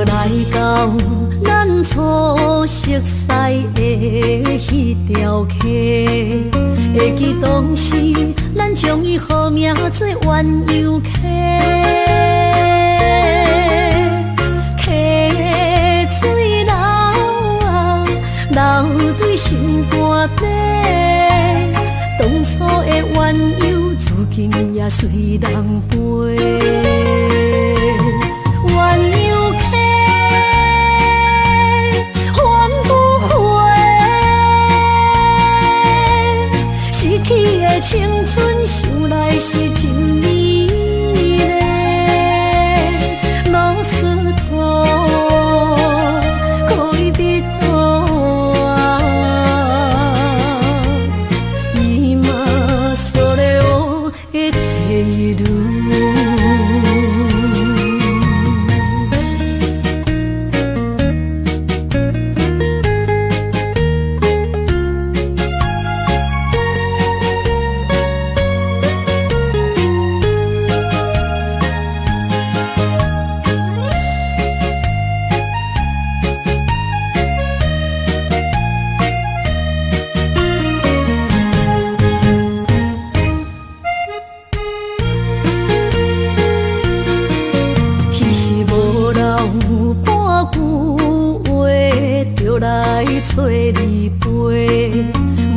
无来到咱初熟悉的迄条溪，会记当时咱将伊号名做鸳鸯溪。溪水流啊，流对心肝底。当初的鸳鸯，如今也随人飞。鸳鸯溪，还不回，逝去的青春，想来是真美丽。老师徒，可以比图啊，伊嘛所了的地路。来找你陪，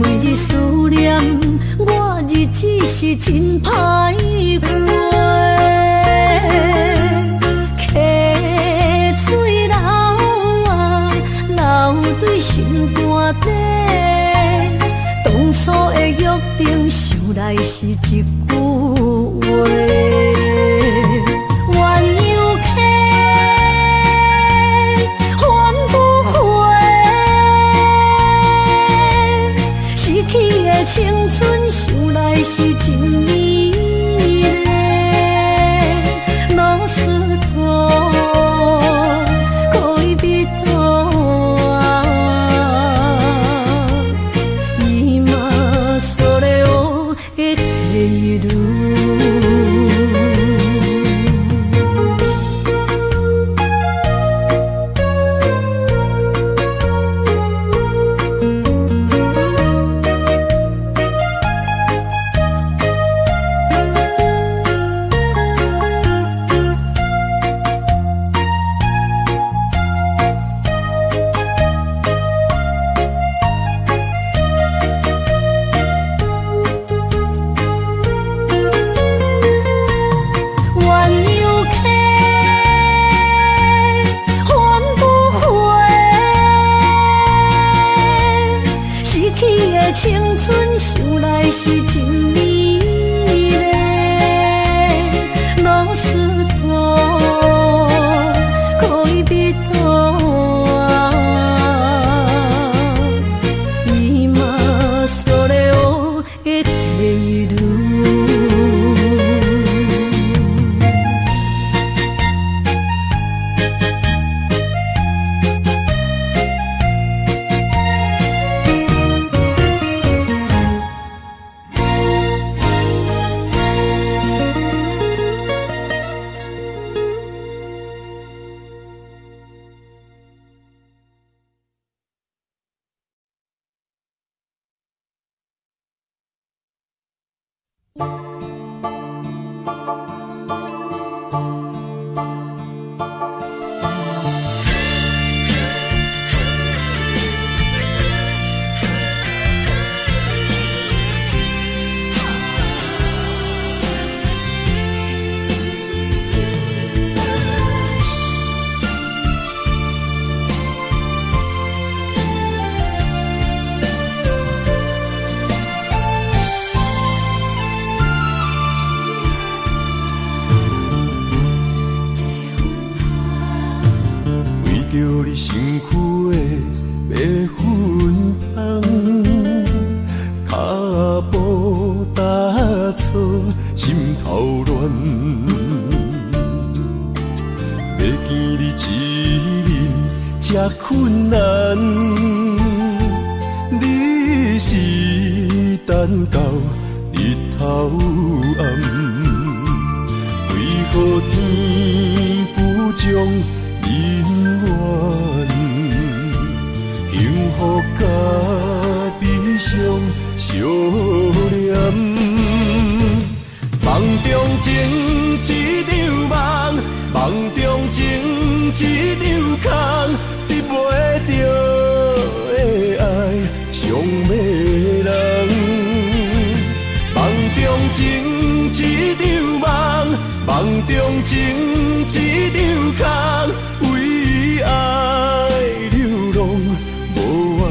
每日思念我，日子是真歹过。溪水流啊，流对心肝底。当初的约定，想来是一句话。青春想来是真美丽，老师徒可以比图啊，伊嘛所了的地路。青春想来是真美丽，老师徒可以比图啊，伊嘛所了的地路。着你身躯的白粉红，脚步踏错，心头乱。要见你一面这困难，你是等到日头暗，为何天不将人福甲悲伤相连，梦中情一场梦，梦中情一场空，得袂着的爱上迷人。梦中情一场梦，梦中情一场空，为爱流浪无怨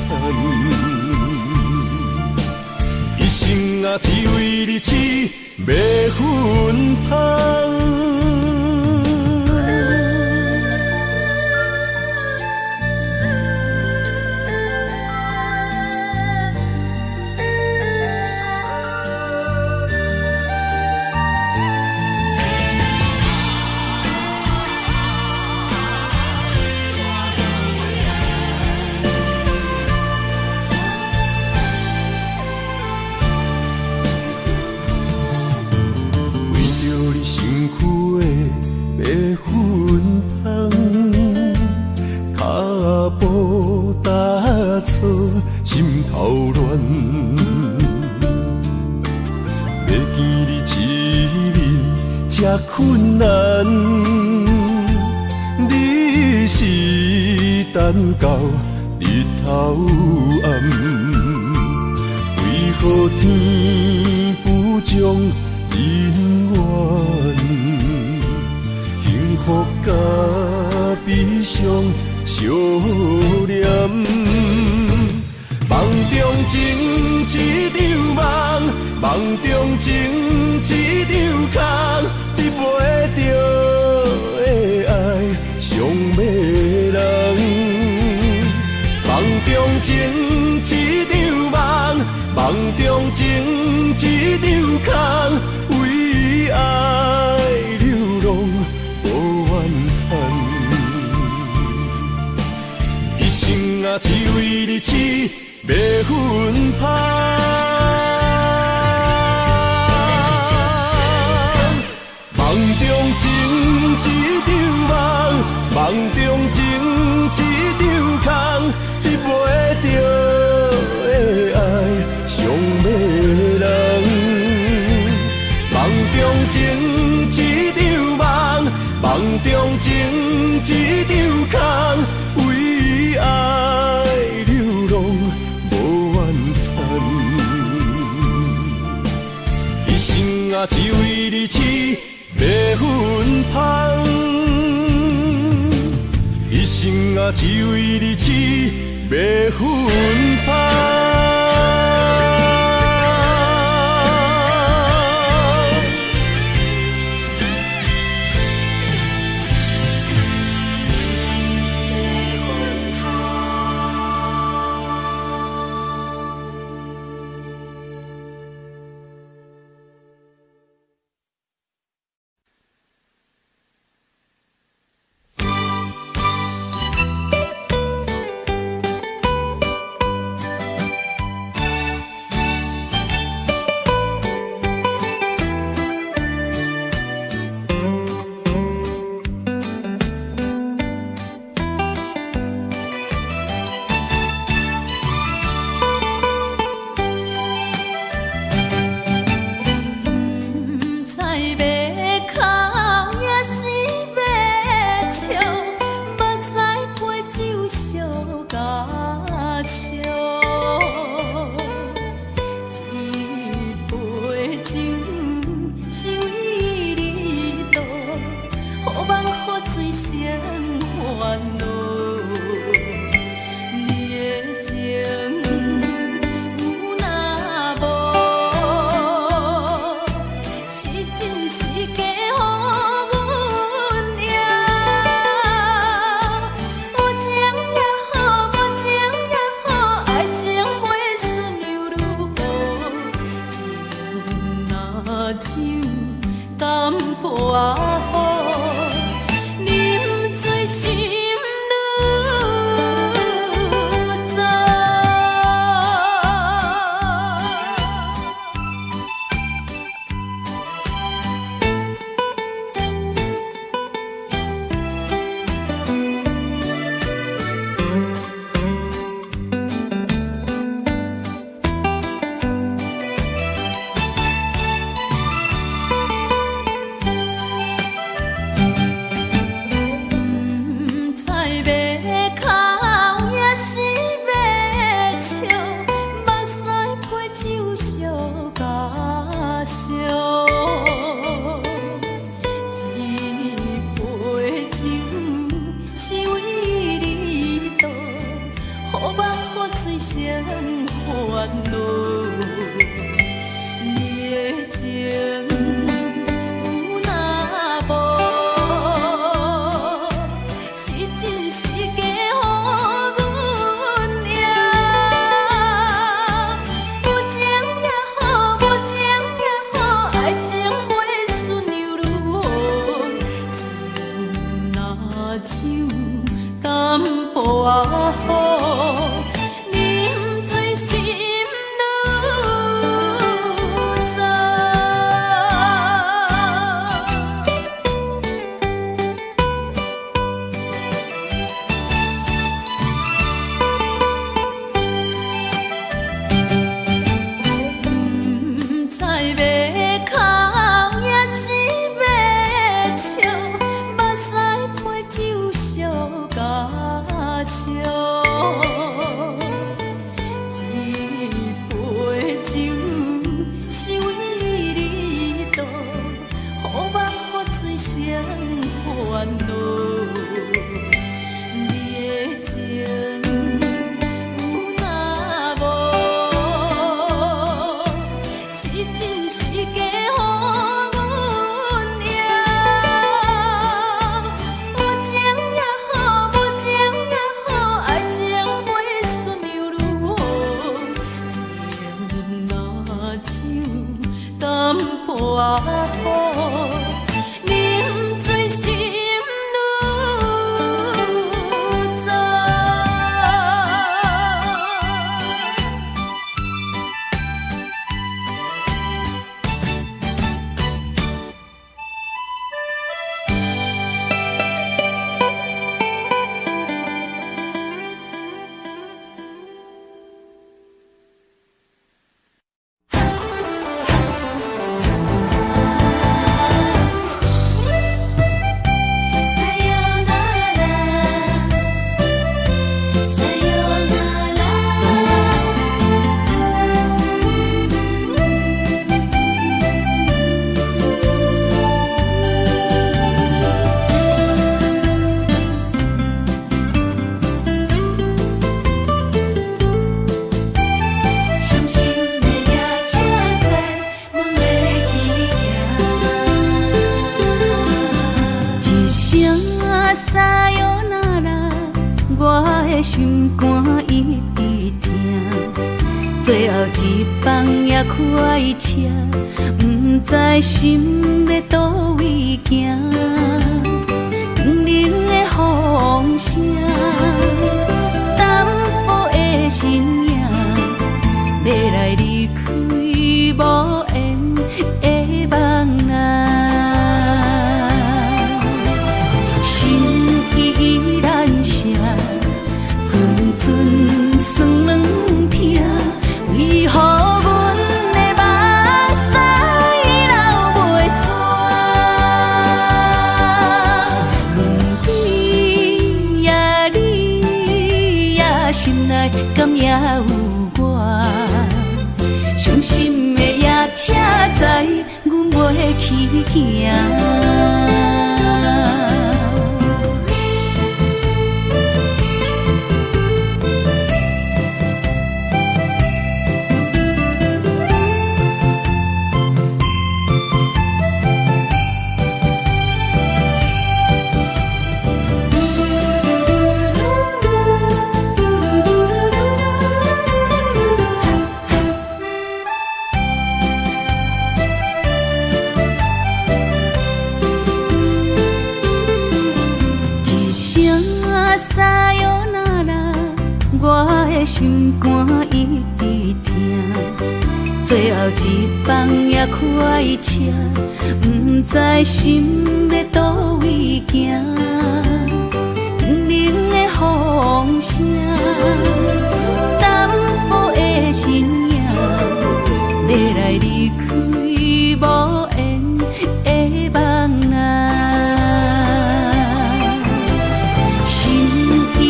叹，一生啊只为你痴袂分芳。心头乱，要见你一面这困难，你是等到日头暗，为何天不将人缘？幸福甲悲伤相连。梦中情一场梦，梦中情一场空，得袂着的爱上迷人。梦中情一场梦，梦中情一场空，为爱流浪无怨叹，一生啊只为你痴袂分芳。梦中情一场梦，梦中情一场空，得袂着的爱上迷人。梦中情一场梦，梦中情一场空，为爱流浪无怨叹，一生啊只为你痴袂分芳，一生啊只为你痴袂分芳。恼。你的情有若无，是真是假予阮赢。有情也好，无情也好，爱情袂顺又如何？情若像淡薄仔雨，啉醉心愈糟。不知要哭也是要笑，目屎配酒烧甲烧。一杯酒是为你倒，予目喝醉双烦恼。你的情有若无，是真是假予阮赢。有情也好，无情也好，爱情袂顺又如何？情若像淡薄仔雨，啉醉心愈糟。心肝一直疼，最后一放也开车，不知心要倒位行。冷冷的风声，淡薄的身影，要来离开无缘的梦啊，心依然舍。寸寸酸软疼，为何阮的目屎流袂煞？你呀你呀，心内敢也有我？伤心的夜车载，阮袂去行。心肝一直疼，最后一放也开车，不知心要倒位行。冷冷的风声，淡薄的身影，要来离开无缘的梦啊，心依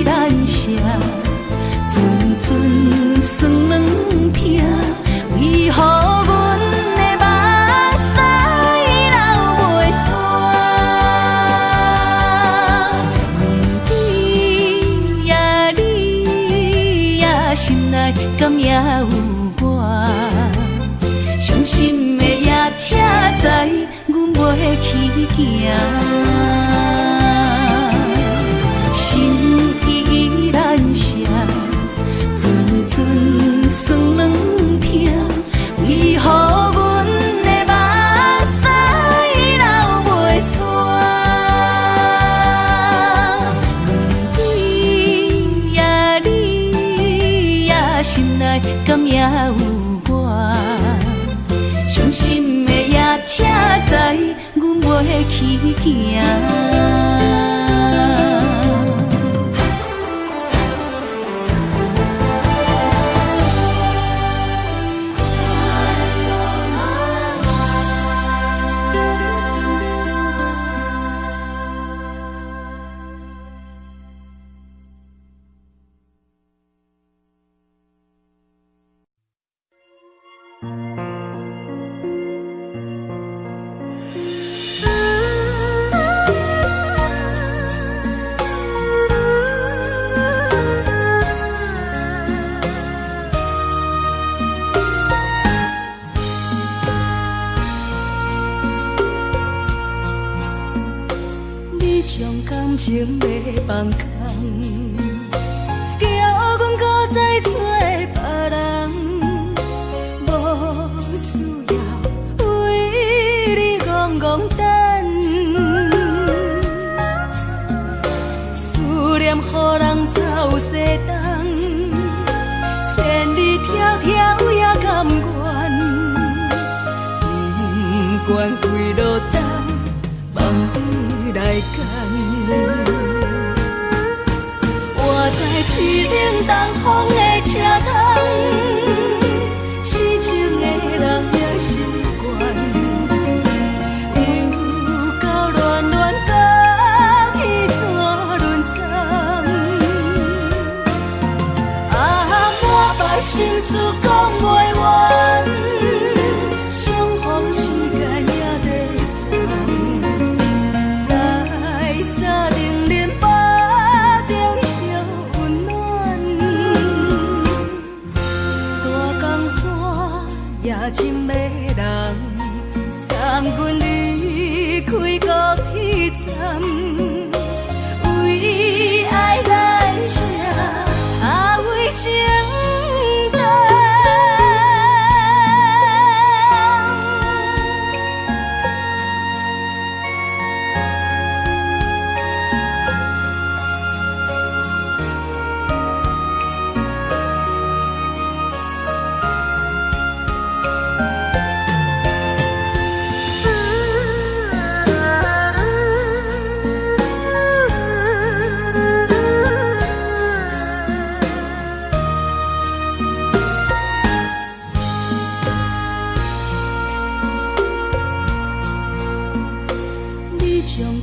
然舍。寸酸软疼，为何阮的目屎流袂煞？你呀有我，伤心的夜车载，阮袂去行。心依然伤，阵阵酸软痛，为何阮的目屎流袂煞？对呀，你呀，心内敢也有我？伤心的夜车载，阮袂去行。感情要放空，叫阮搁再找别人，无需要为你戆戆等，思念予人走西东，千里迢迢也甘愿，不管几落冬，梦伊来干。我在市顶东风的车窗，痴情的人也习惯，又到乱乱甲去山轮站，满腹心事讲袂完，相逢时间也在等，在沙丁林巴中烧温暖，大江山夜深要人，送阮离开高铁站，为爱来写为情长。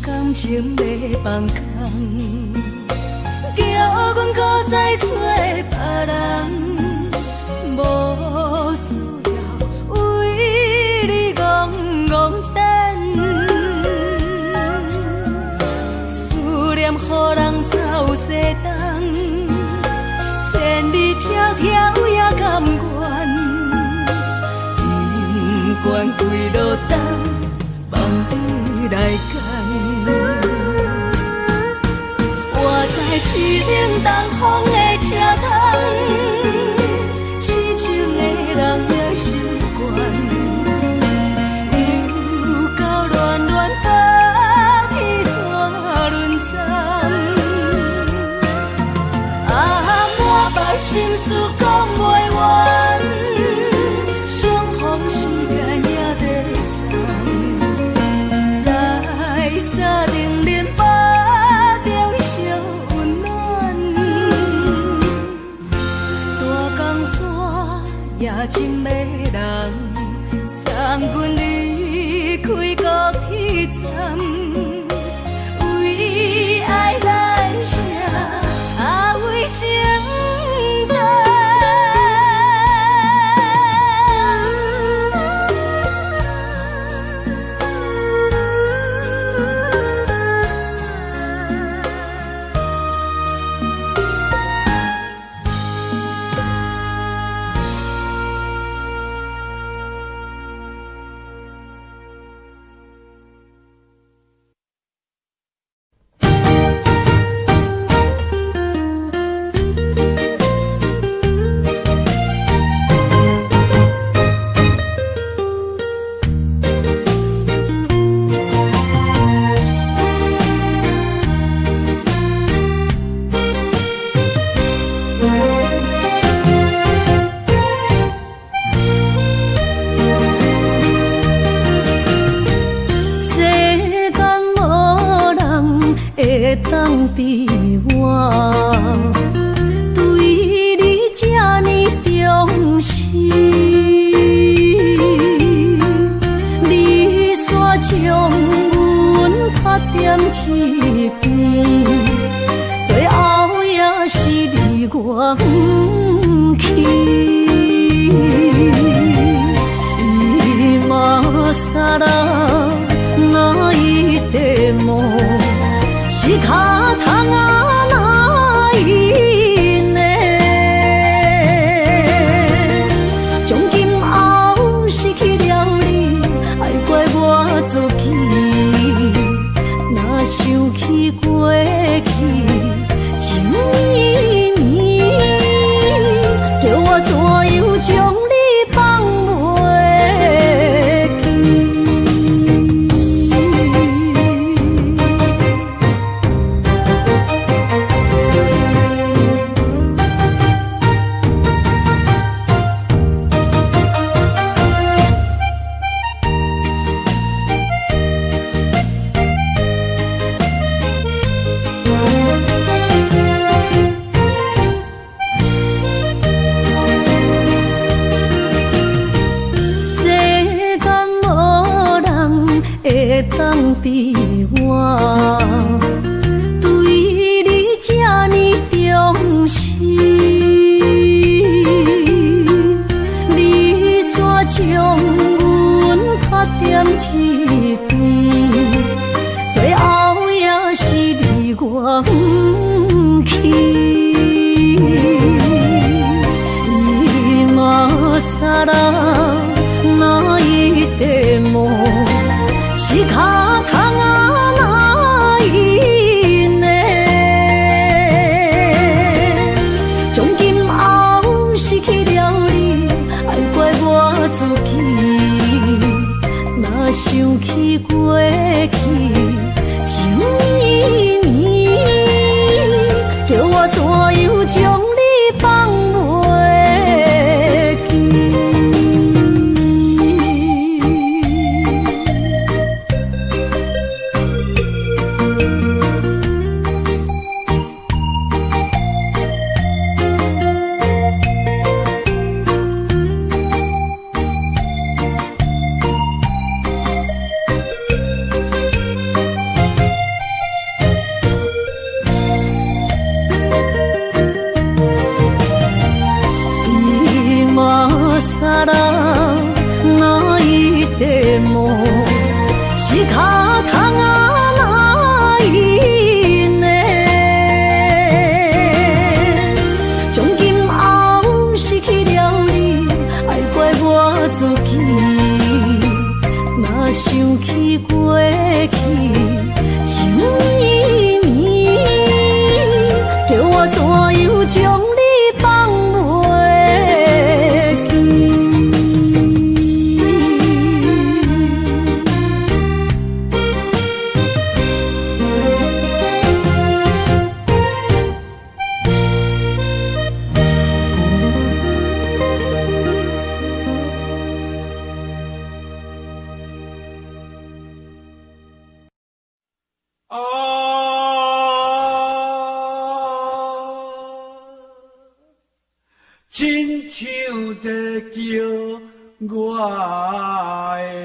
感情要放空，叫阮搁再找别人，无需要为你戆戆等，思念予人走西东，千里迢迢也甘愿，不管几落冬，梦伊来干。我在市顶东风的车窗，痴情的人也习惯，又到乱乱甲去山轮站，满腹心事讲袂完，相逢时间也在等，在沙丁林巴中烧温暖，大江山夜深要人，送阮离开高铁站，为爱来写为情长。我不去，伊嘛啥啦，那伊的梦是卡通啊，那伊呢？从今后失去了你，爱怪我自己，若想起过去。情绵绵，叫我怎样将你放袂当比我对你这呢重视，你煞将阮较点一边，最后也是你我不去，伊嘛啥啦，那伊的梦。是卡通啊，那伊呢？从今后失去了你，爱怪我自己。若想起过去，情绵绵，叫我怎样将你放袂记？啥啦，那伊的梦是卡通啊，那伊呢？从今后失去了你，爱怪我自己。若想起过去，情绵绵，叫我怎样将你放袂记？亲像在叫我的。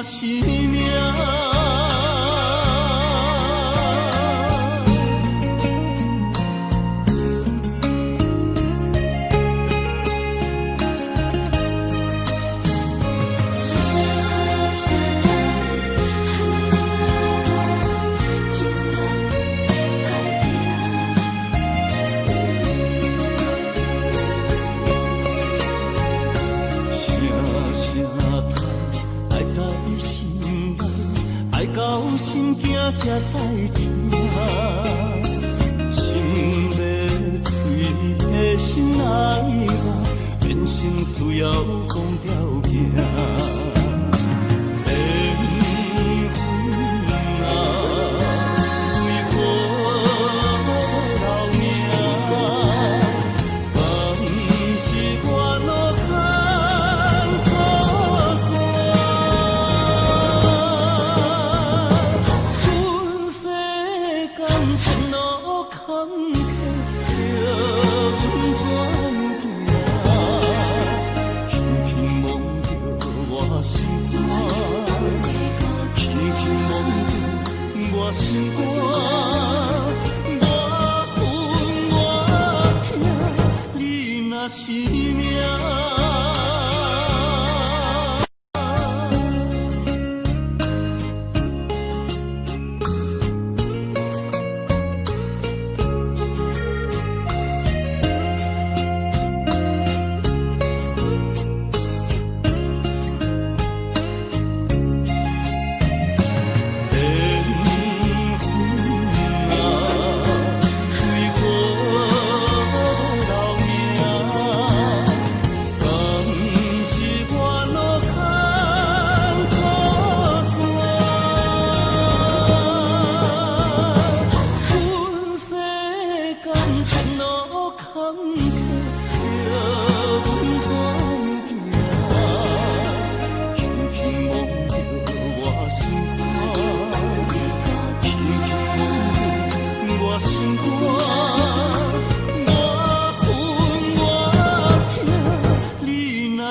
心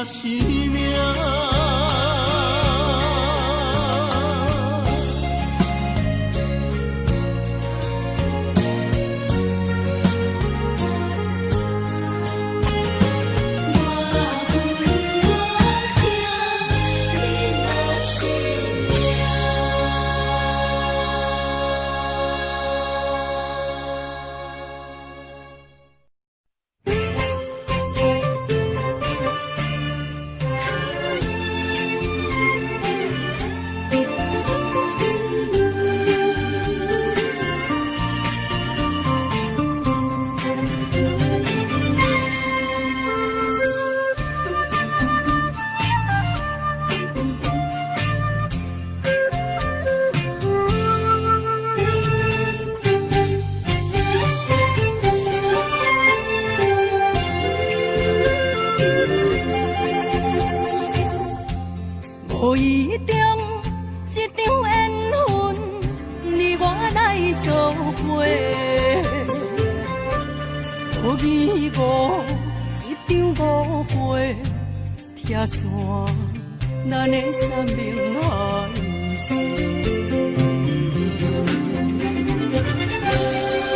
是命。无意中一场缘分，你我来做伙。无义无一场误会，拆散咱的三明海誓。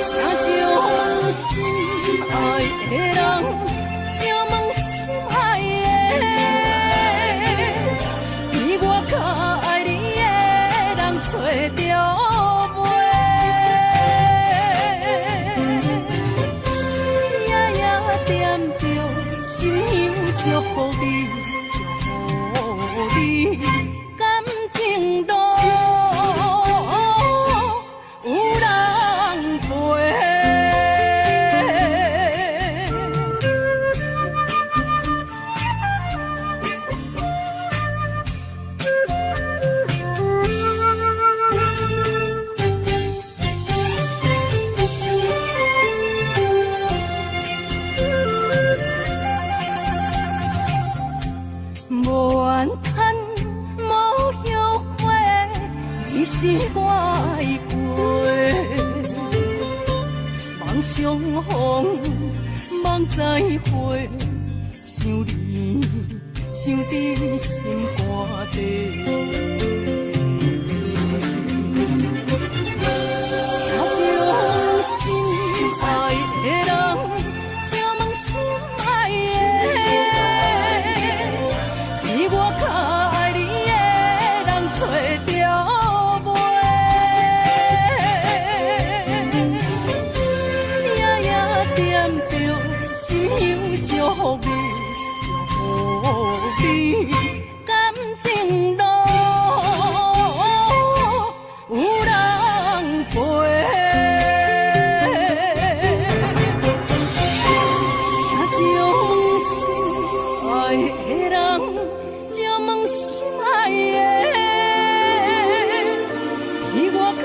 请将心爱的人，请问心爱的。找着袂，夜夜惦着，心香祝福你，祝福你，感情路有人陪。是我的过，梦相逢，梦再会，想你，想伫心肝底。请将心爱的人，请问心爱的，比我较爱你的人找着。祝福你，祝福你，感情路有人陪。请将心爱的人，请问心爱的，比我较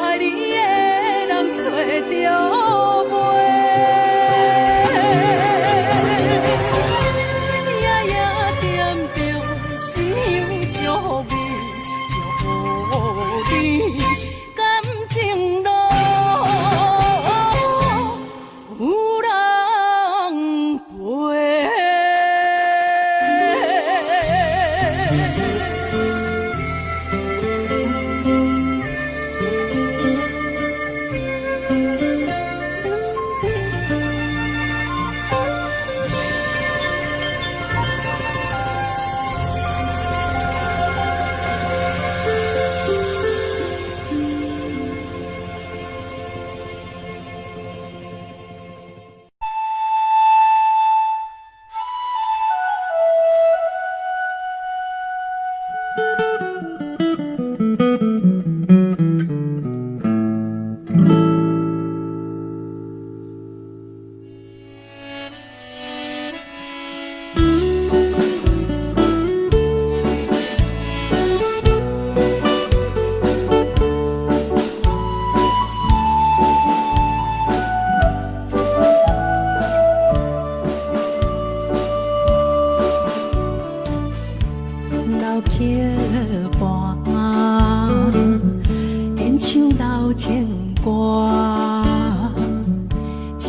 爱你的人找着。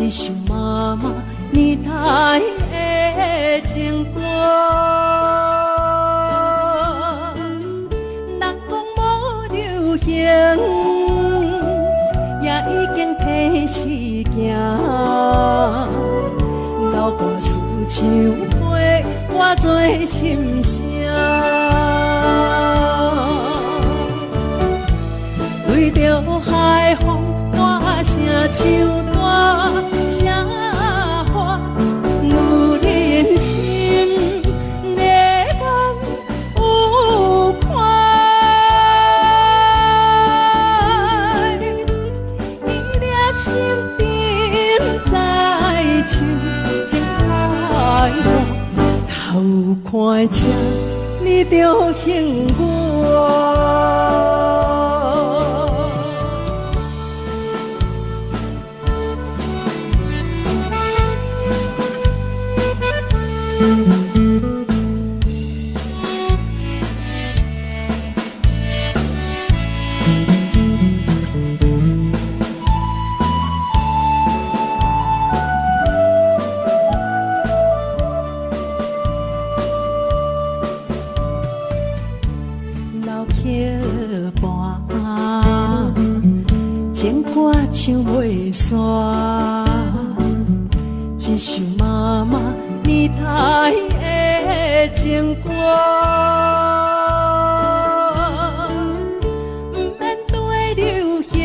一首妈妈年代的情歌。是行，流歌思像陪我做心声。对着海风大声唱大声话，女人心热望有看，伊粒心顶在唱情开乐，头看车你着幸我。唱袂煞，一首妈妈年代的情歌，不免对流行，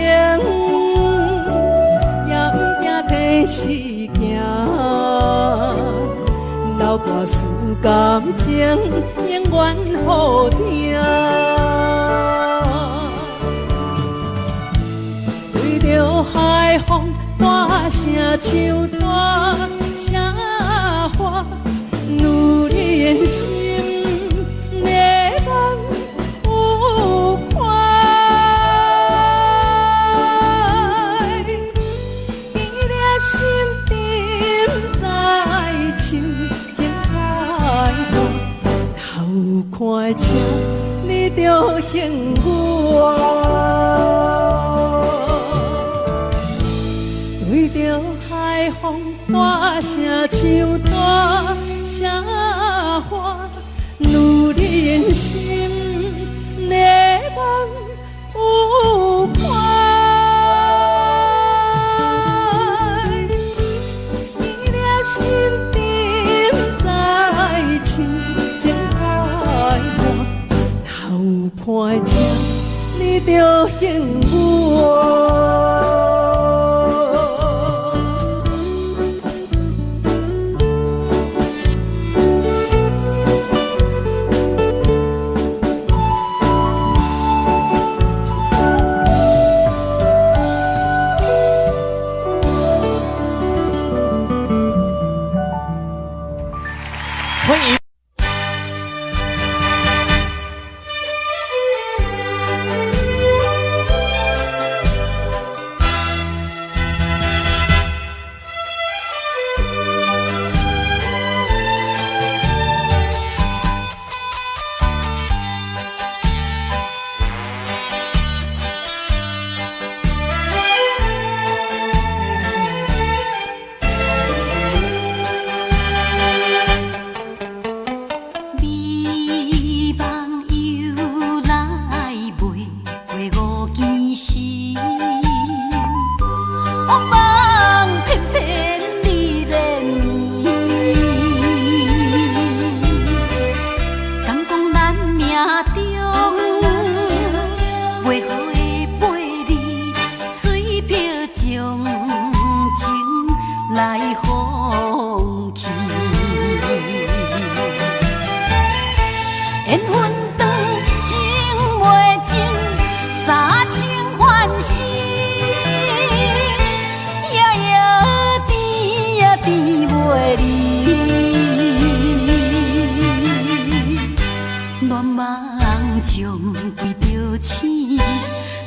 也不惊天时行，流歌思感情永远好听。着海风大声唱大声话，女人心热望有看，伊粒心顶在唱情开乐，头看车你着幸我。对着海风大声唱大声话，女人心热望有看，伊粒心顶在唱情开乐，头看车你着幸我。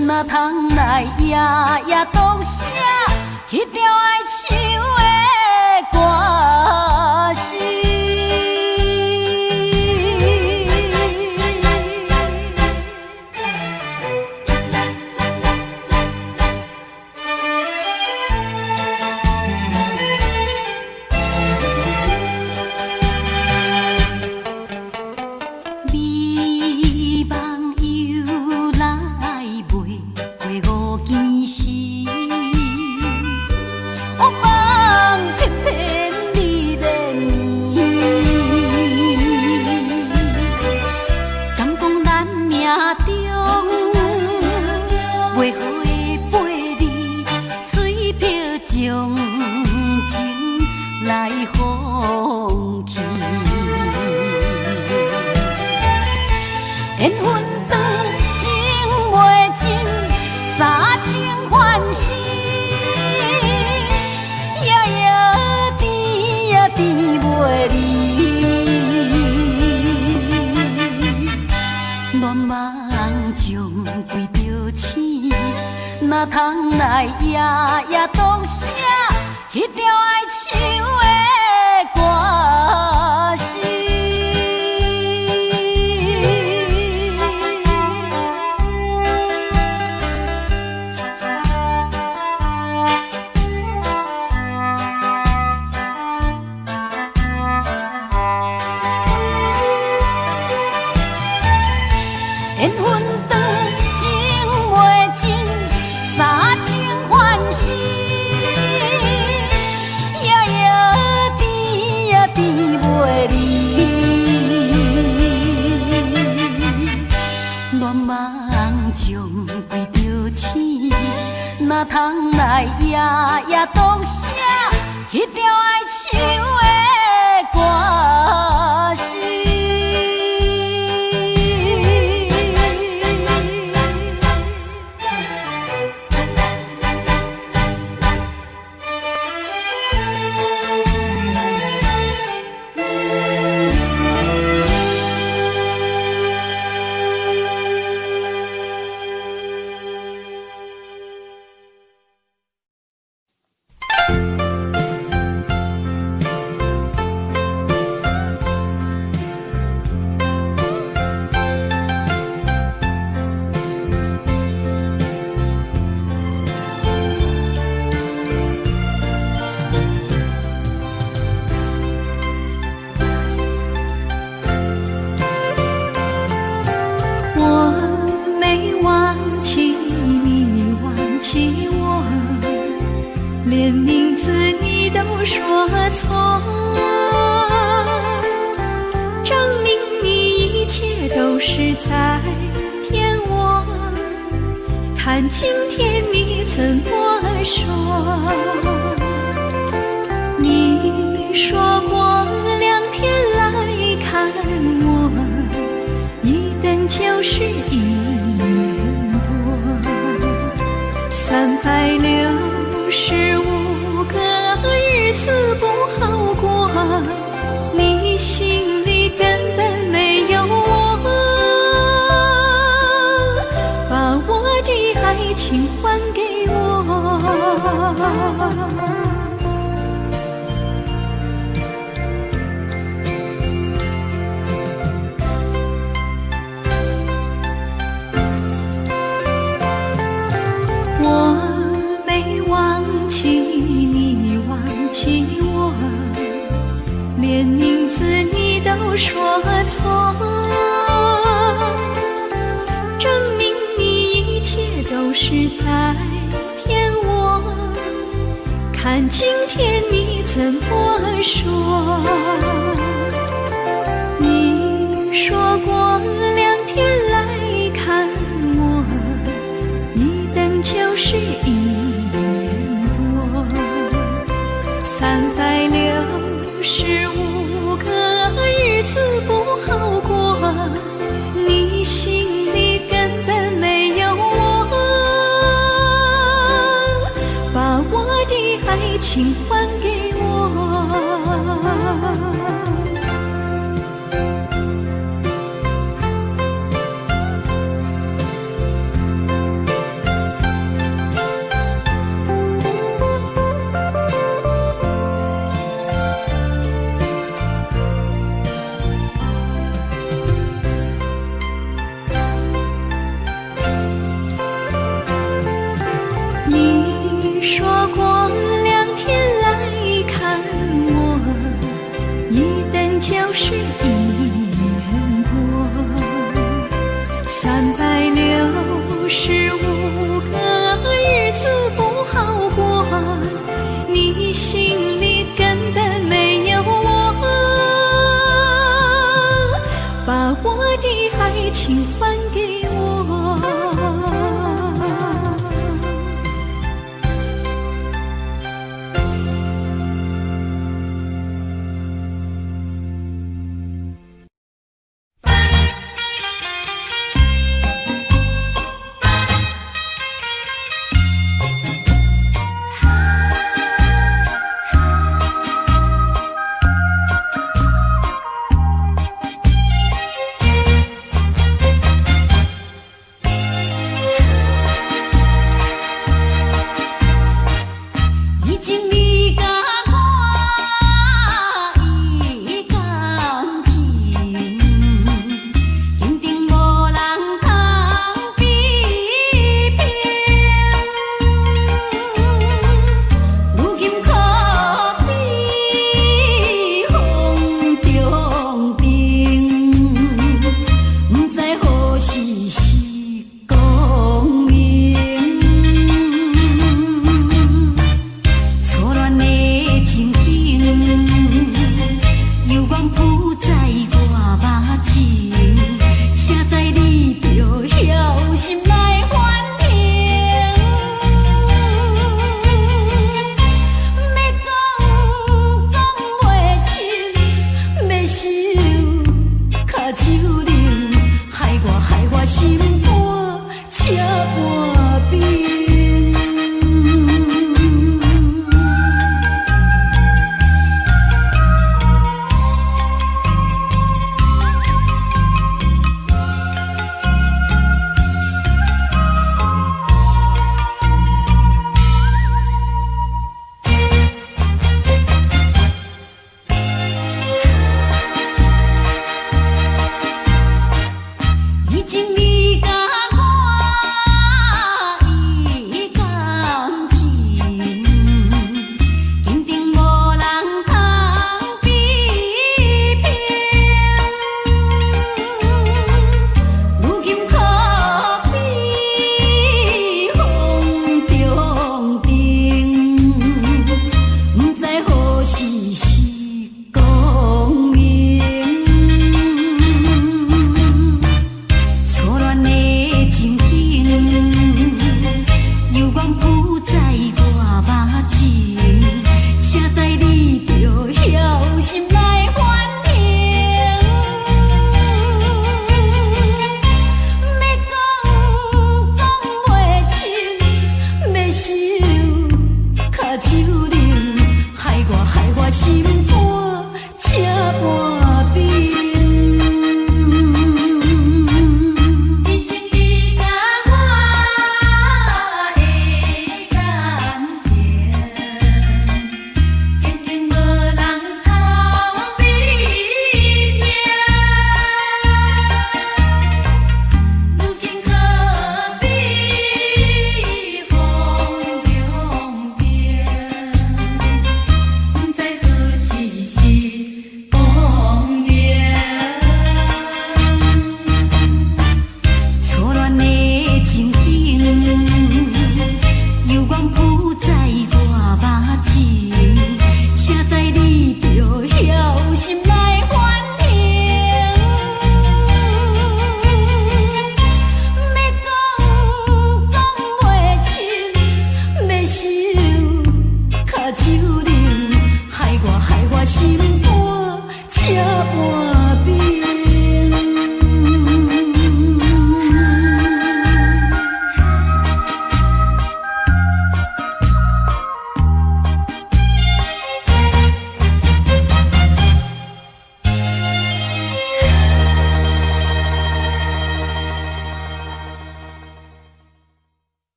哪通来夜夜讲写迄条爱唱的歌词？哪通来夜夜当写迄条爱唱的歌词？缘分长，情袂尽，三情换死，夜夜甜袂离。恋梦中规着醒，哪通来夜夜当写迄条爱唱的歌词？连名字你都说错，证明你一切都是在骗我。看今天你怎么说？你说过2天来看我，一等就是1年多，365个日子不好过，你心里根本没有我，把我的爱情还给我。连名字你都说错，证明你一切都是在骗我。看今天你怎么说？你说过2天来看我，一等就是1年多，365个日子不好过，你心里根本没有我，把我的爱情还给我。手冷，害我心肝赤半边。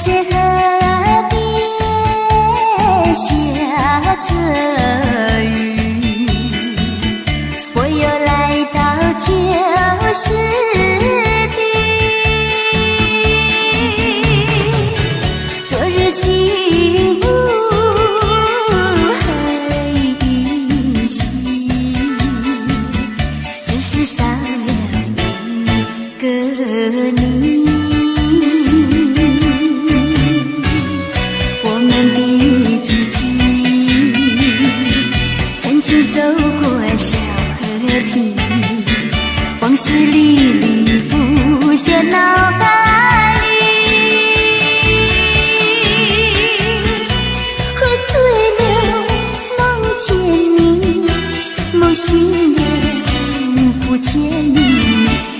是河边下着雨，我又来到旧时地。昨日情无黑依稀，只是少了一个你。走过小河堤，往事历历浮现脑海里。喝醉了梦见你，梦醒了不见你，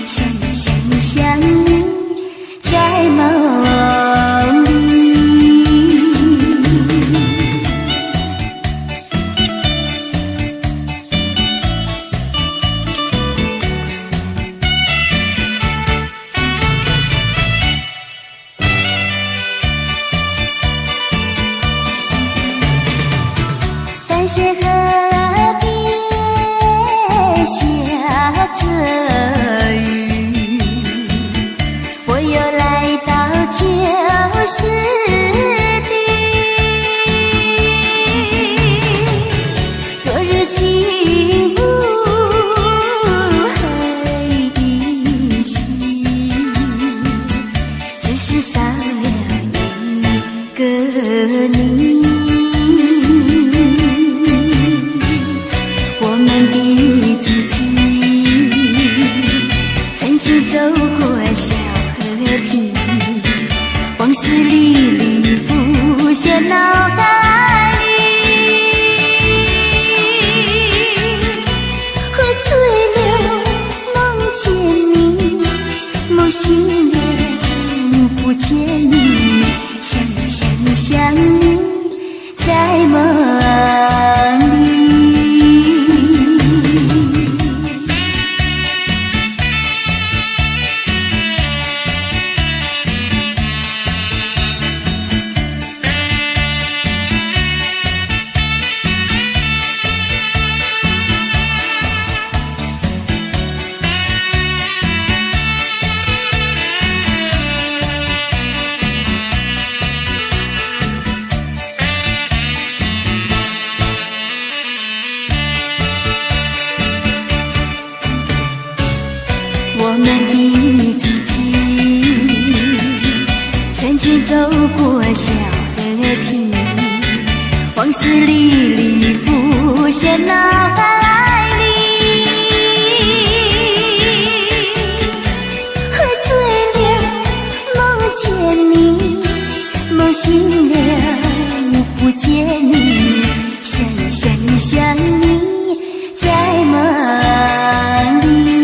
想你在梦里。是河边下着雨，我又来到旧时地。昨日情无黑依稀，只是少了个你，我们的足迹曾经走过小河堤，往事历历浮现脑海里，喝醉了梦见你，梦醒了不见你，想你想你想你在梦里。我们的足迹曾经走过小河堤，往事历历浮现脑海里，喝醉了梦见你，梦醒了不见你，想你想你想你在梦里。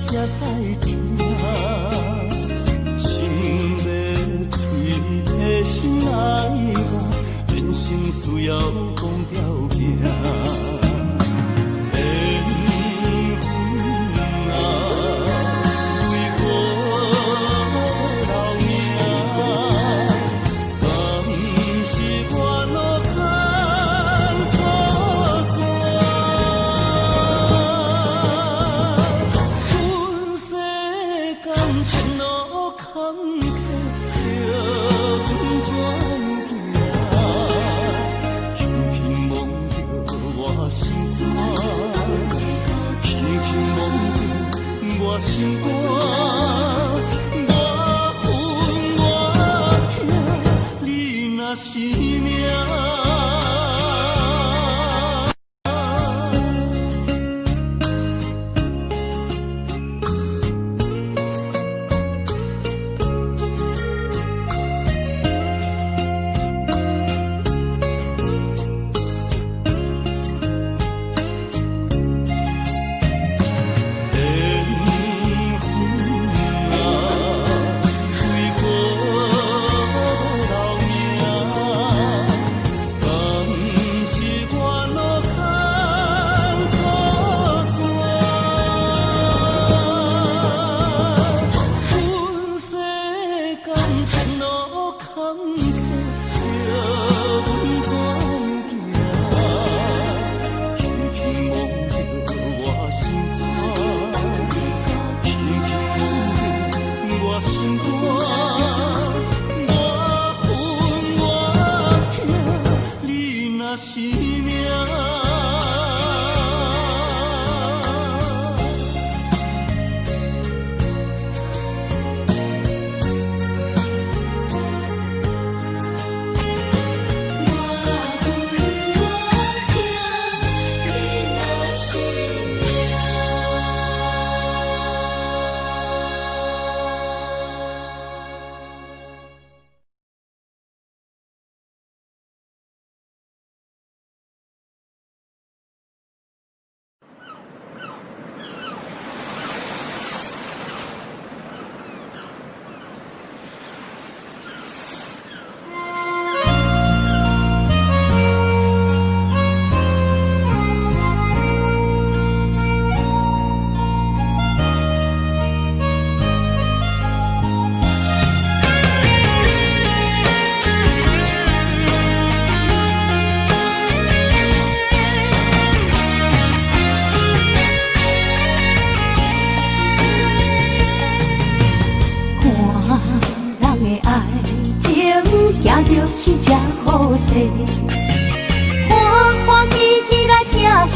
才知听，心要碎的心爱我，人生需要讲条行。心肝，我恨我痛，你若是命。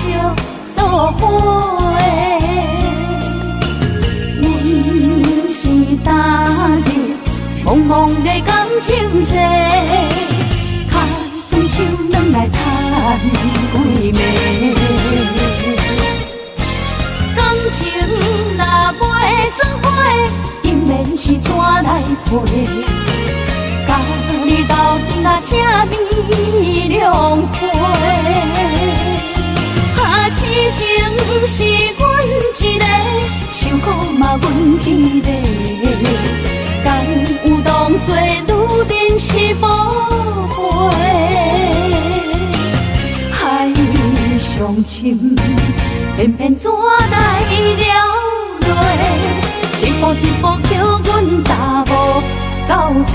惜做伙。阮是踏入茫茫的感情际，脚酸手软来叹几暝。感情若袂做伙，永免是山来陪。甲你斗阵啊，这面两陪。痴情是阮一个，受苦嘛阮一个。敢有当作愈珍是宝贝？海上深，偏偏怎来了落？一步一步叫阮踏无到底。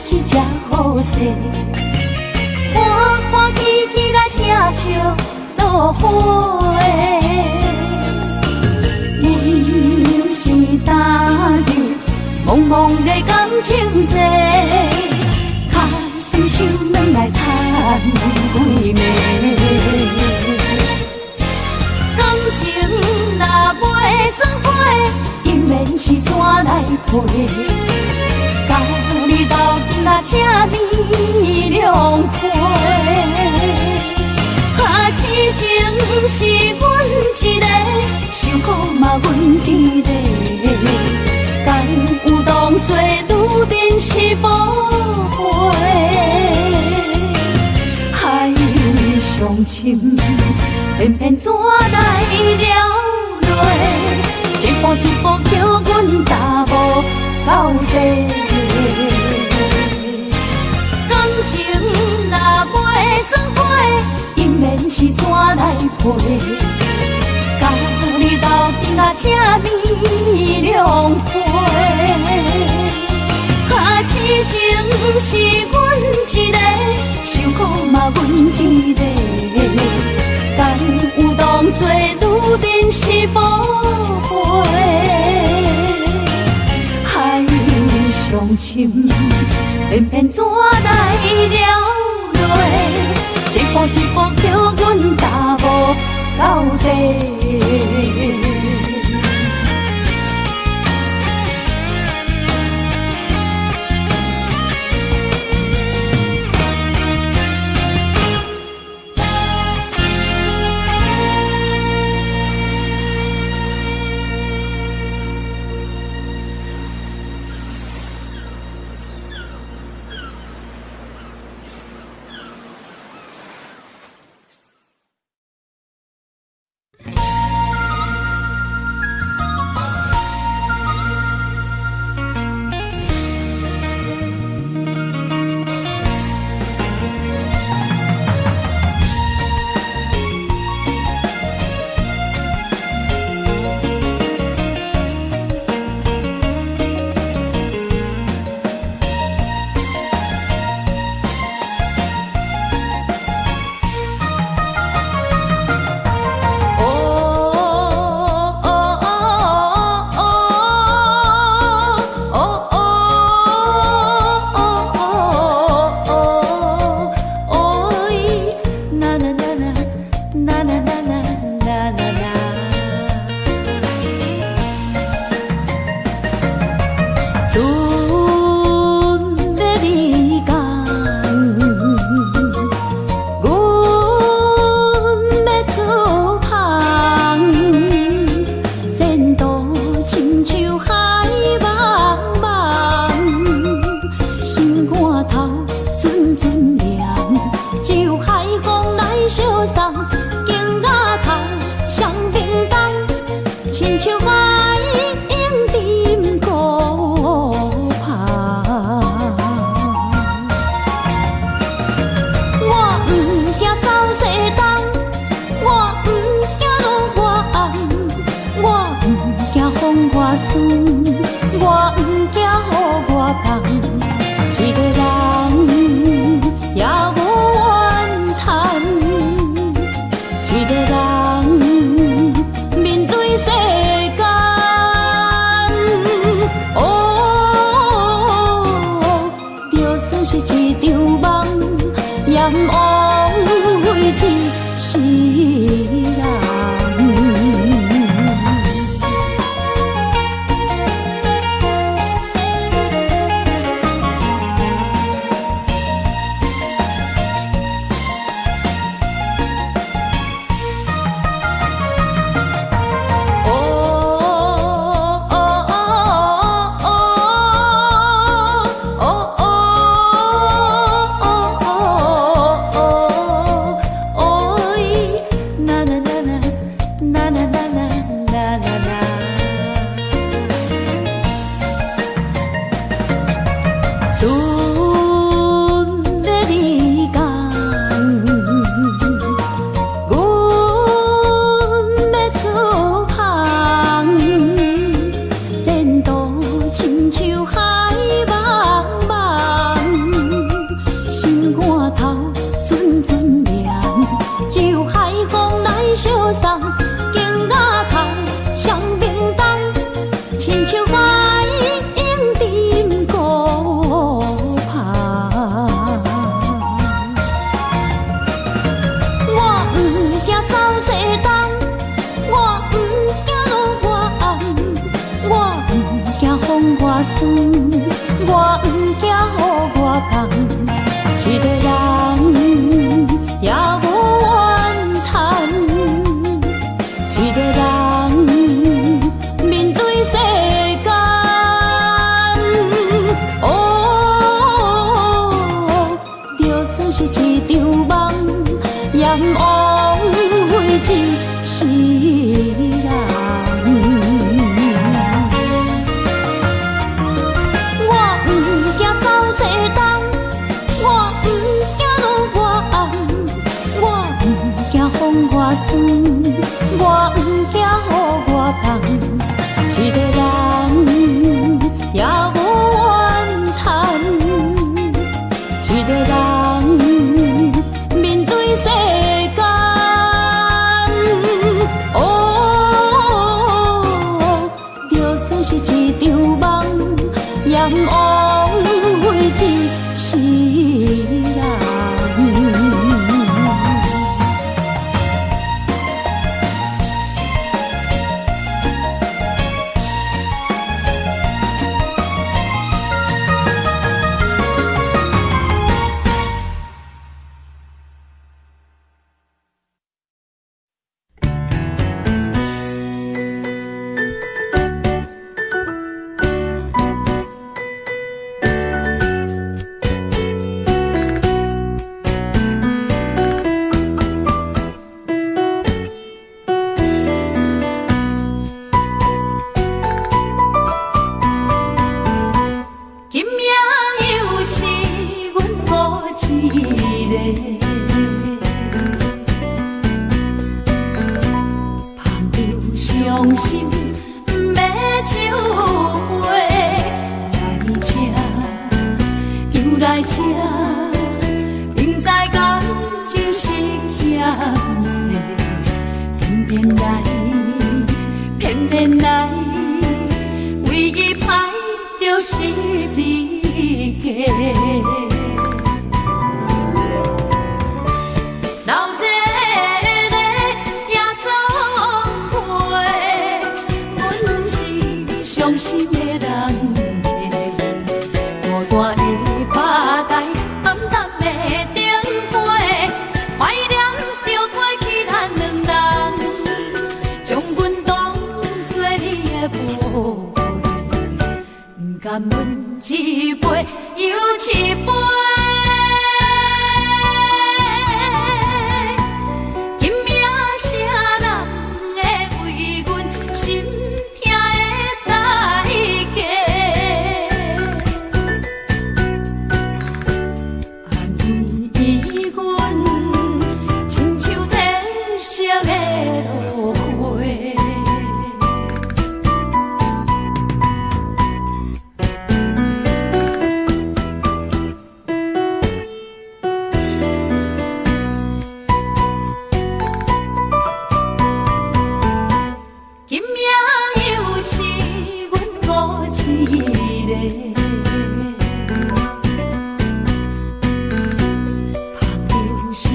是这好势，欢欢喜喜来疼惜做伙。阮是踏入茫茫的感情际，脚酸手软来叹几暝。感情若袂做伙，永免是山来陪。甲你斗阵啊，这面两陪。痴情是阮一个，受苦嘛阮一个。敢有当作愈珍是宝贝？海上深，偏偏怎来了落？一步一步叫阮踏无到底。感情若袂做伙，永免是山来陪。甲你斗阵啊，这面两陪。痴情是阮一个，受苦嘛阮一个。敢有当作愈珍是宝贝？海上深，偏偏怎来了落？一步一步叫阮踏无到底。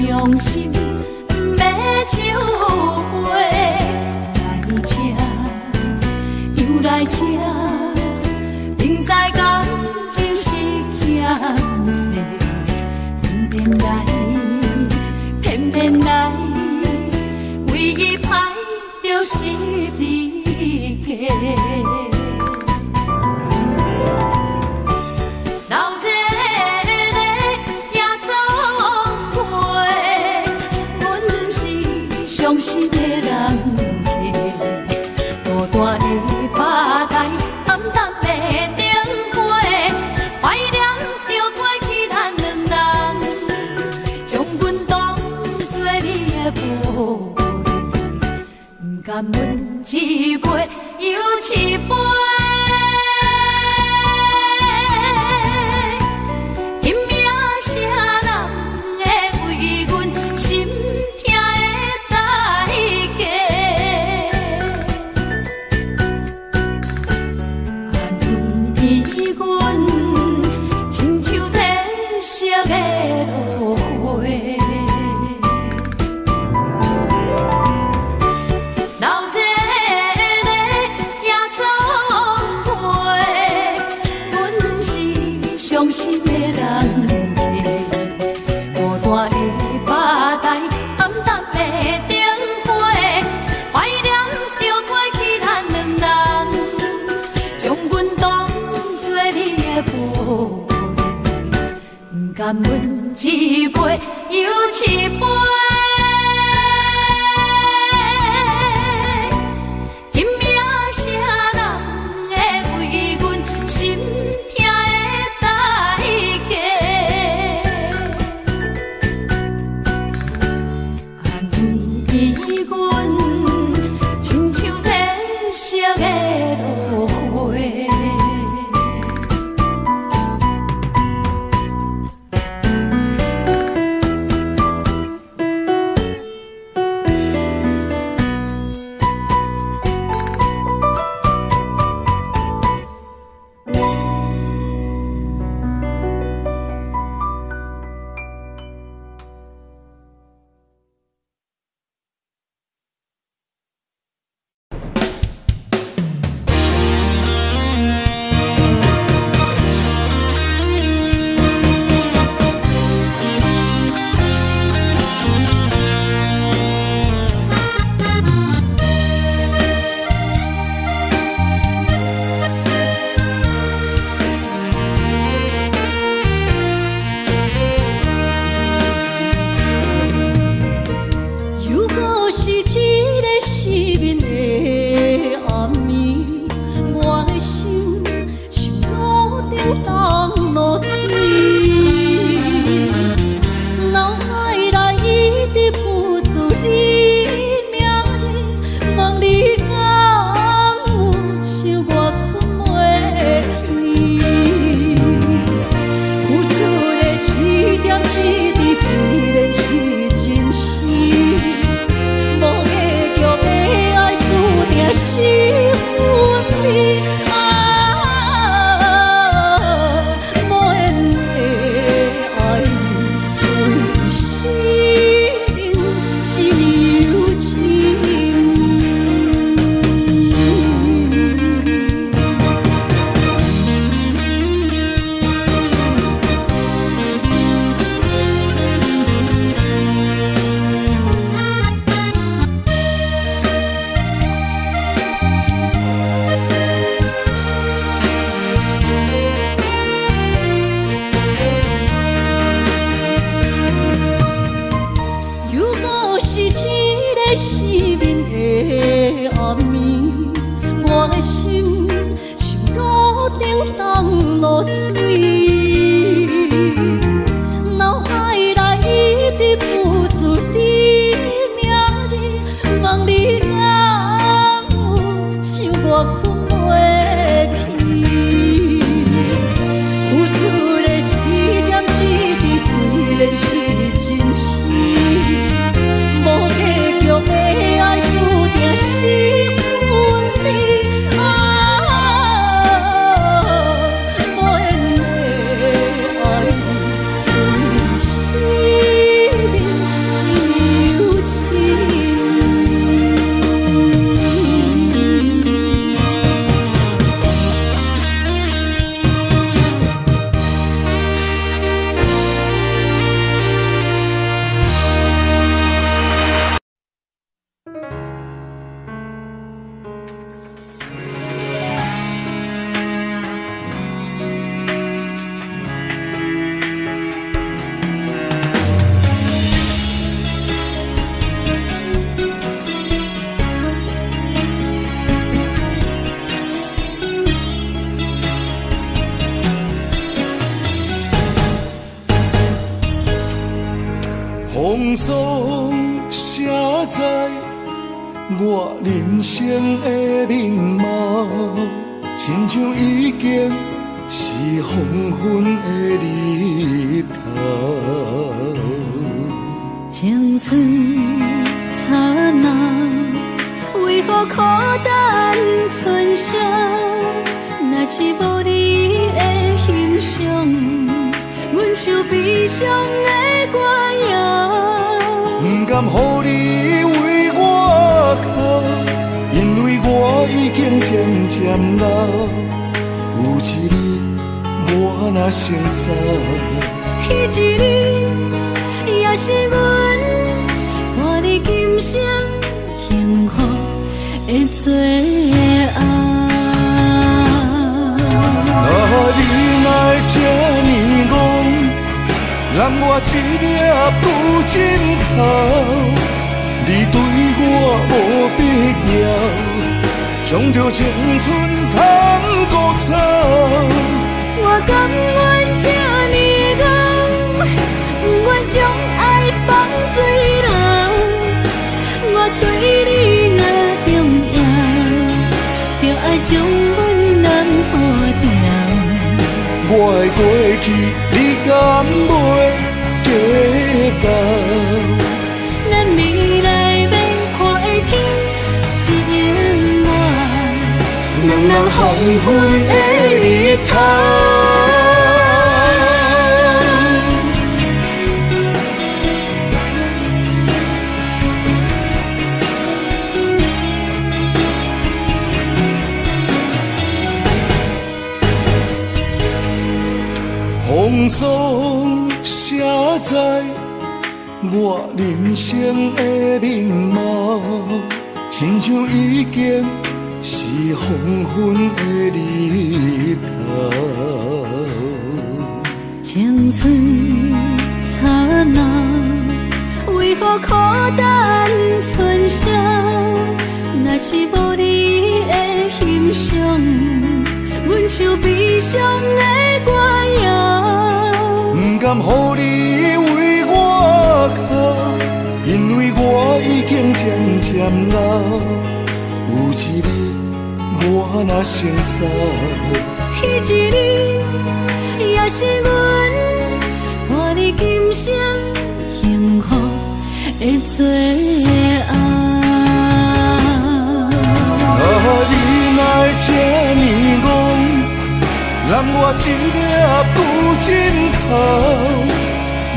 伤心要偏来，偏偏来，为伊歹着是你家。老这个夜总会，阮是伤心的人家，大大的吧台，暗淡的灯花，怀念着过去咱两人，将阮当作你的宝贝，不甘阮一杯又一杯。伤心的人家，大大的吧台，暗淡的灯花，怀念着过去咱两人，将阮当作你的宝贝，不甘阮一杯又一杯。是真实，无结局的。风霜写在我人生的面貌，亲像已经是黄昏的日头。青春刹那，为何孤单春宵？若是无你的欣赏，阮像悲伤的歌谣。不甘予你为我哭，因为我已经渐渐老。有一日我若先走，彼一日也是阮伴你今生幸福的最后。你若这呢戆，揽我一粒不尽头，你对我无必要，将着青春通孤草。我甘愿这呢戆，不愿将爱放水流。我对你若重要，就爱将阮人保掉。我的过去，你敢袂记到？咱未来要看的天是永远，两人黄昏的日头。风霜写在我人生的面貌，亲像已经是黄昏的日头。青春刹那，为何孤单春宵？若是无你的欣赏，阮像悲伤的歌谣。不甘予你为我哭，因为我已经渐渐老。有一日我若先走，彼一日也是阮伴你今生幸福的最后。你若这呢戆，揽我一粒不尽头，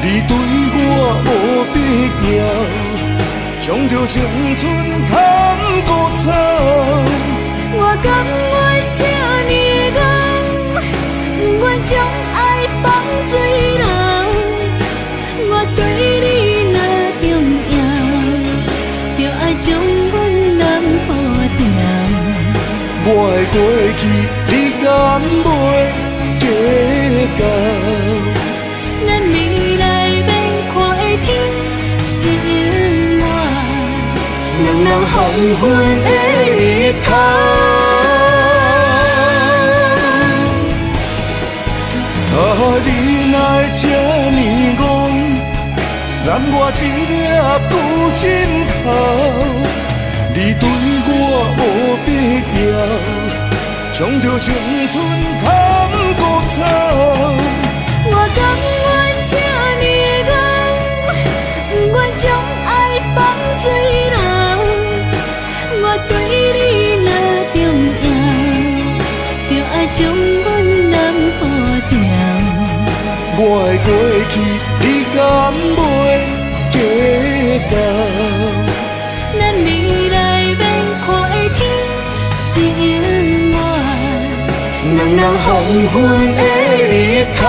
你对我无必要，将着青春通孤草。我甘愿这呢戆，不愿将爱放水流。我对你若重要，就爱将阮人保掉。我的过去，你敢袂记到？咱未来要看的天是永远，两人黄昏的日头。你若这呢戆，揽我一粒不尽头，你对我无必要，将着青春通孤草。我甘愿这呢戆，不愿将爱放水流。我对你若重要，就爱将阮人保掉。我的过去，你敢袂记到？咱未来要看的天是永远，两人黄昏的日头。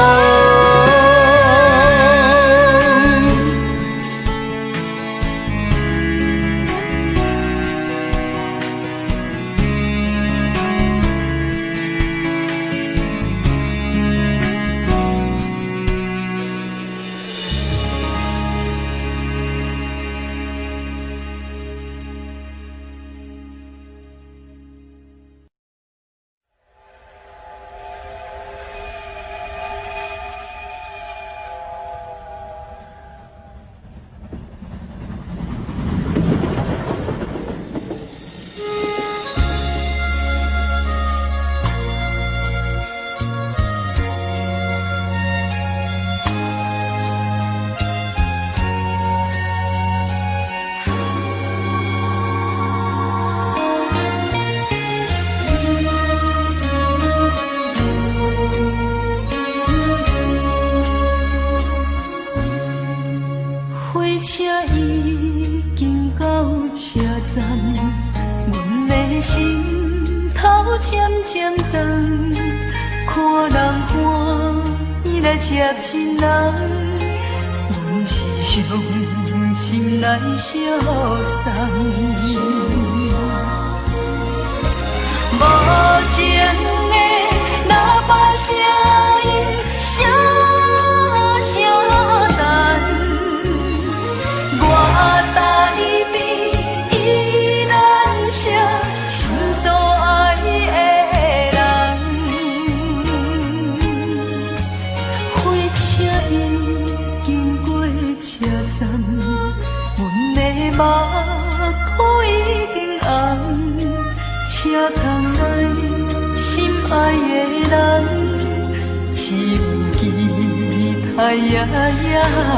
车已经到车站，阮的心头渐渐长，看人欢喜来接亲人，阮是伤心来相送。无情的喇叭声音，声声淡。我台边依然写心所爱的人，火车已经过车站，阮的目眶已经红，车窗内心爱的人，只有期待夜夜梦。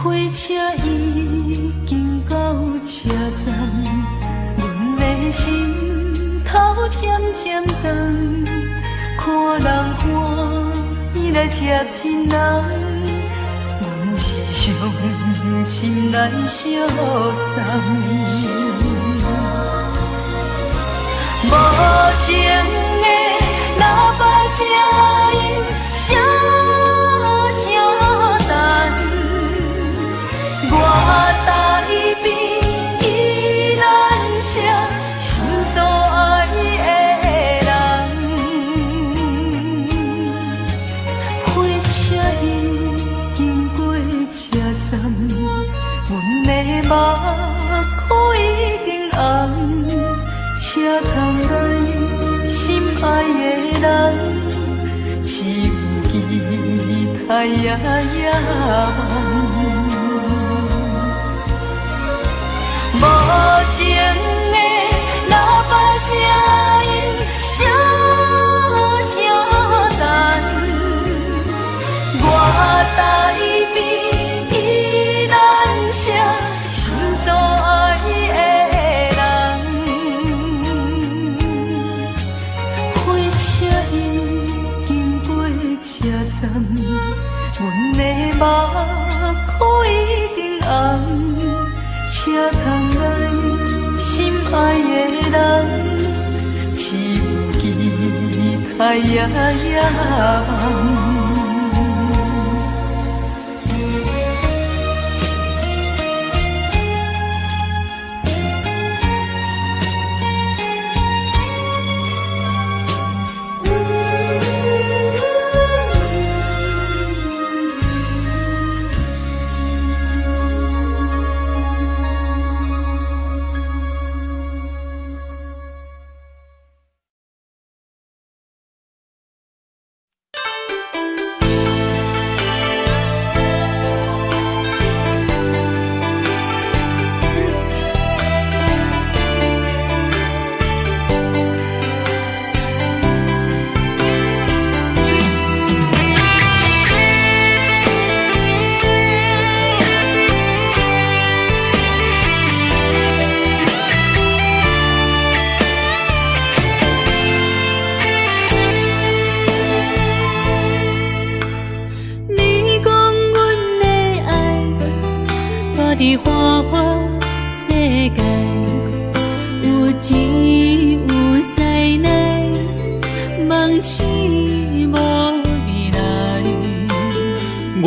火车已经到车站，阮的心头渐渐长，看人欢喜来接亲人，阮是伤心来相送。无情的喇叭声音，声声淡。我台边依然写心所爱的人，火车已经过车站，阮的目眶已经红，车窗内心爱的人，只有期待夜夜梦。无情的喇叭声音，声声淡。我台边依然写心所爱的人，火车已经过车站，阮的目眶已经红。车窗内心爱的人，只有期待夜夜梦。伫花花世界，有钱有势来，梦是无未来。我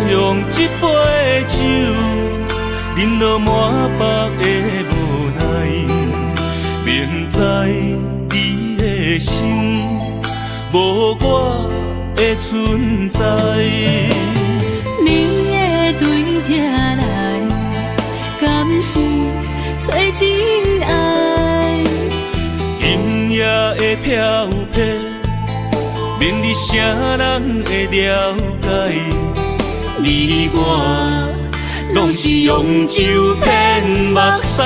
用一杯酒，饮落满腹的无奈，明知你的心无我的存在。你的对这来，敢是找真爱？音乐的飘撇，明日谁人会了解？你我拢是用酒骗目屎，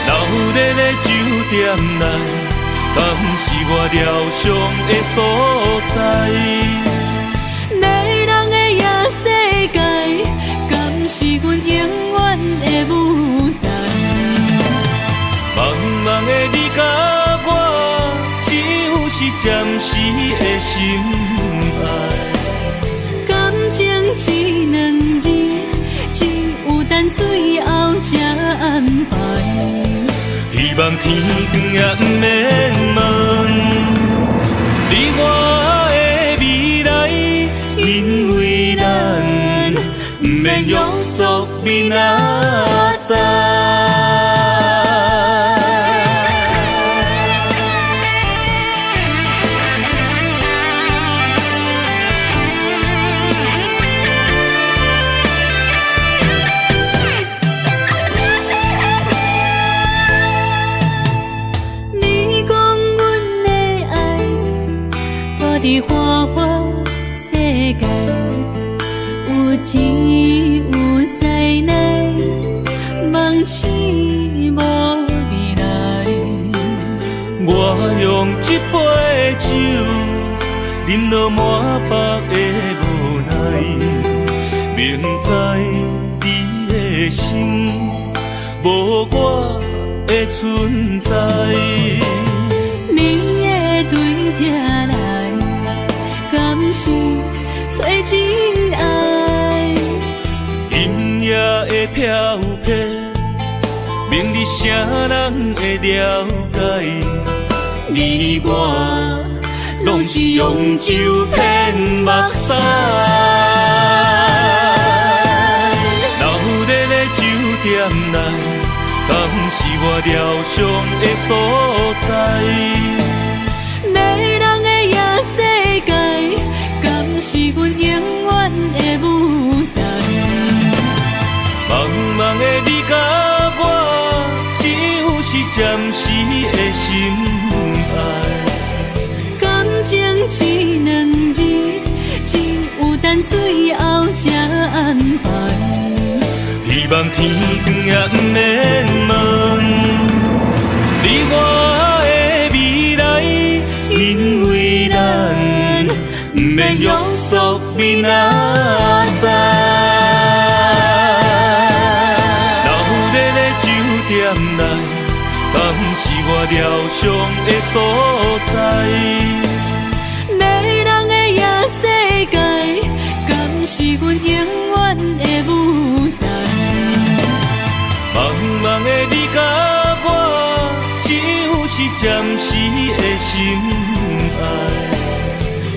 闹热的酒店内，敢是我疗伤的所在？迷人的夜世界，敢是阮永远的舞台？茫茫的你甲我，只有是暂时的心爱。感情只两字，只有等最后才安排。希望天光也不免问，你我的未来，因为咱不免约束明仔载。在花花世界，有钱有势力，梦醒无未来。我用一杯酒，饮落满腹的无奈，明知你的心无我的存在。你的对着来，敢是找真爱？音乐的飘飘，明日啥人会了解？你我拢是用酒骗目屎，流热的酒店内，敢是我疗伤的所在？迷人的夜世界，敢是阮永远的舞台？茫茫的你甲我，只有是暂时的心爱。感情只两字，只有等最后才安排。希望天光也不免问，你我的未来，因为咱不免约束明仔载。流热的酒店内，敢是我疗伤的所在？迷人的夜世界，敢是阮永远的舞台？茫茫的你甲我，只有是暂时的心爱。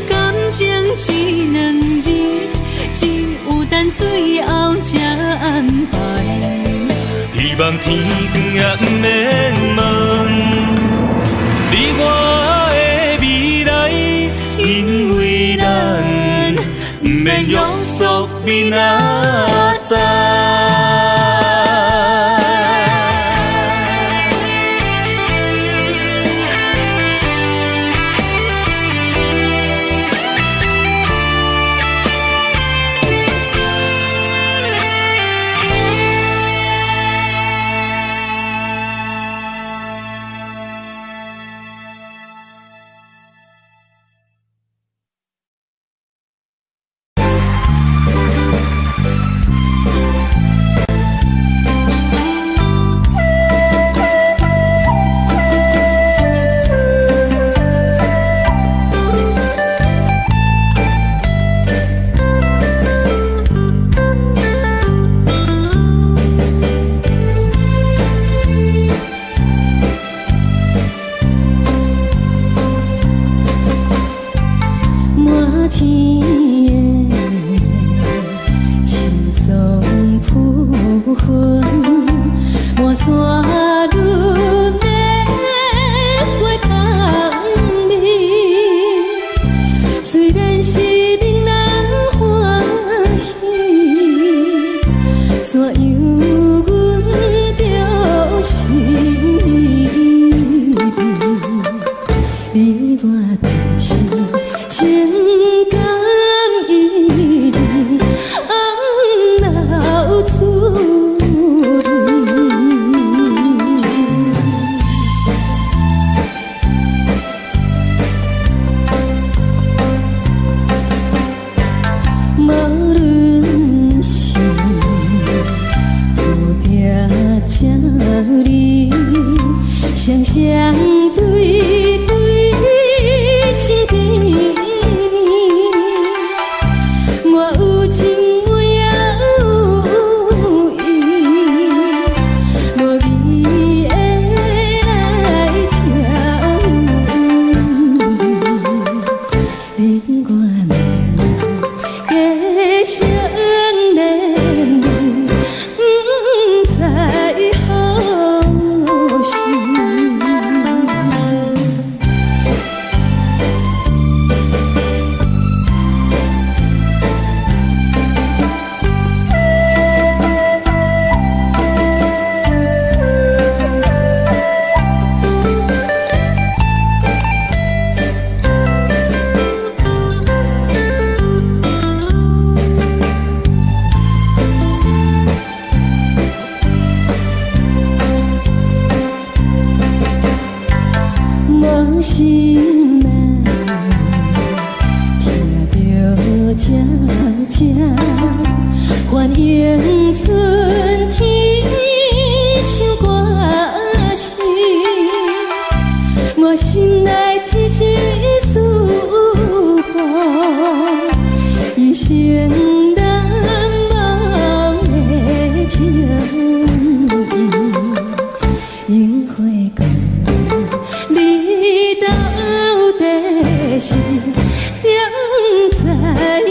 感情只两字，只有等最后才安排。希望天光也不免问，你我的未来，因为咱不免约束明仔载。心内，听着这欢迎春天唱歌声，我心内只是思慕一生难忘的情谊，樱花讲你到底是踮在哪里？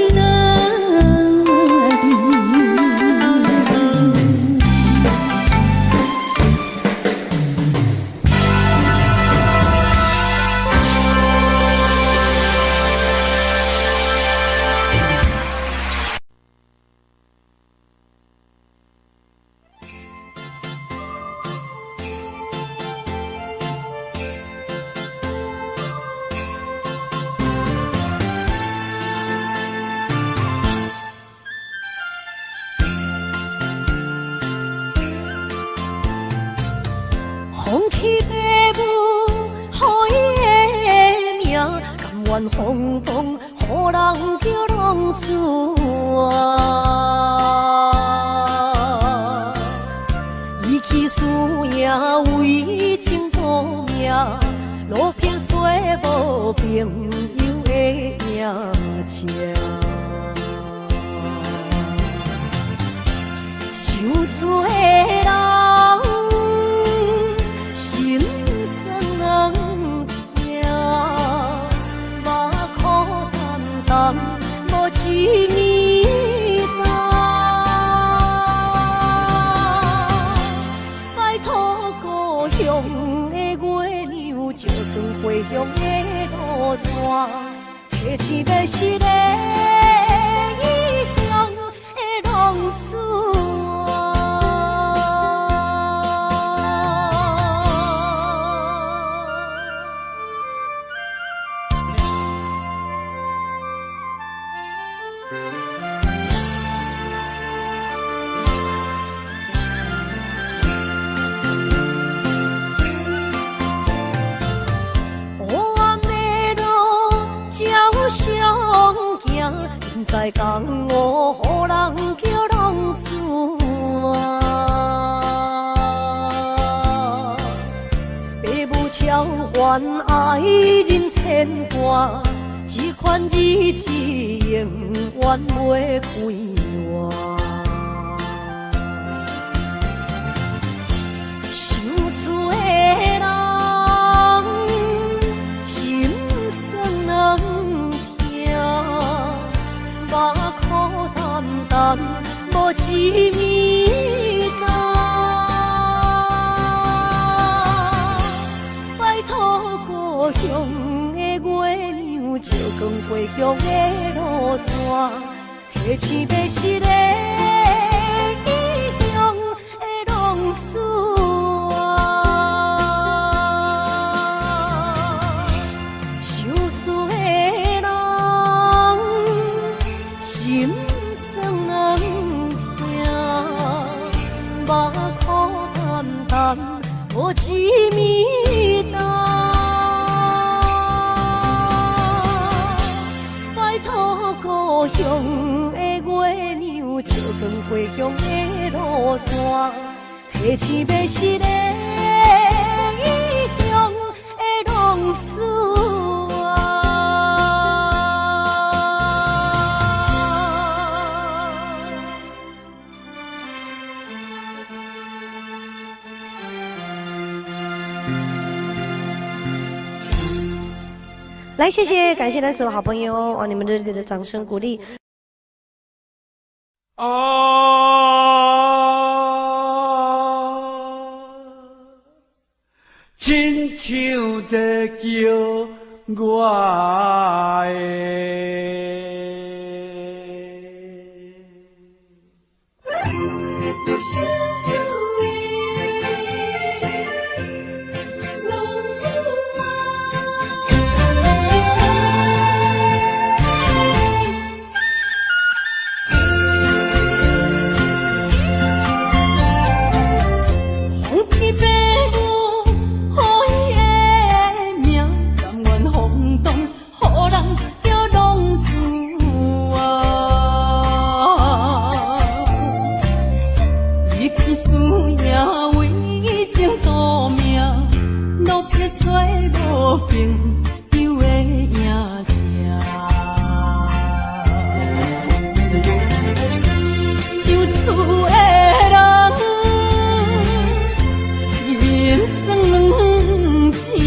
风起白雾，予伊的名，甘愿风风，予人叫浪子啊！伊去输赢为情赌命，路偏做无朋友的命情。想做的人。心酸能听，目眶淡淡，无一面红。拜托故乡的月亮，照光回乡的路线，提醒要是个异乡的浪子。在江湖，予人叫浪子啊！父母超还爱人牵挂，这款日子永远袂开换。想厝的人，心酸能听。目眶淡淡，无一面红。拜托故乡的月亮，照光回乡的路线，提醒要是个异乡的浪子啊！想做的人。心酸能听，目眶淡淡，无一面红。拜托故乡的月亮，照光回乡的路线，提醒要是个异乡的浪子啊！来，谢谢，感谢来所有好朋友哦，你们热烈的掌声鼓励。亲像在叫我无朋友的影子，想厝的人心酸痛，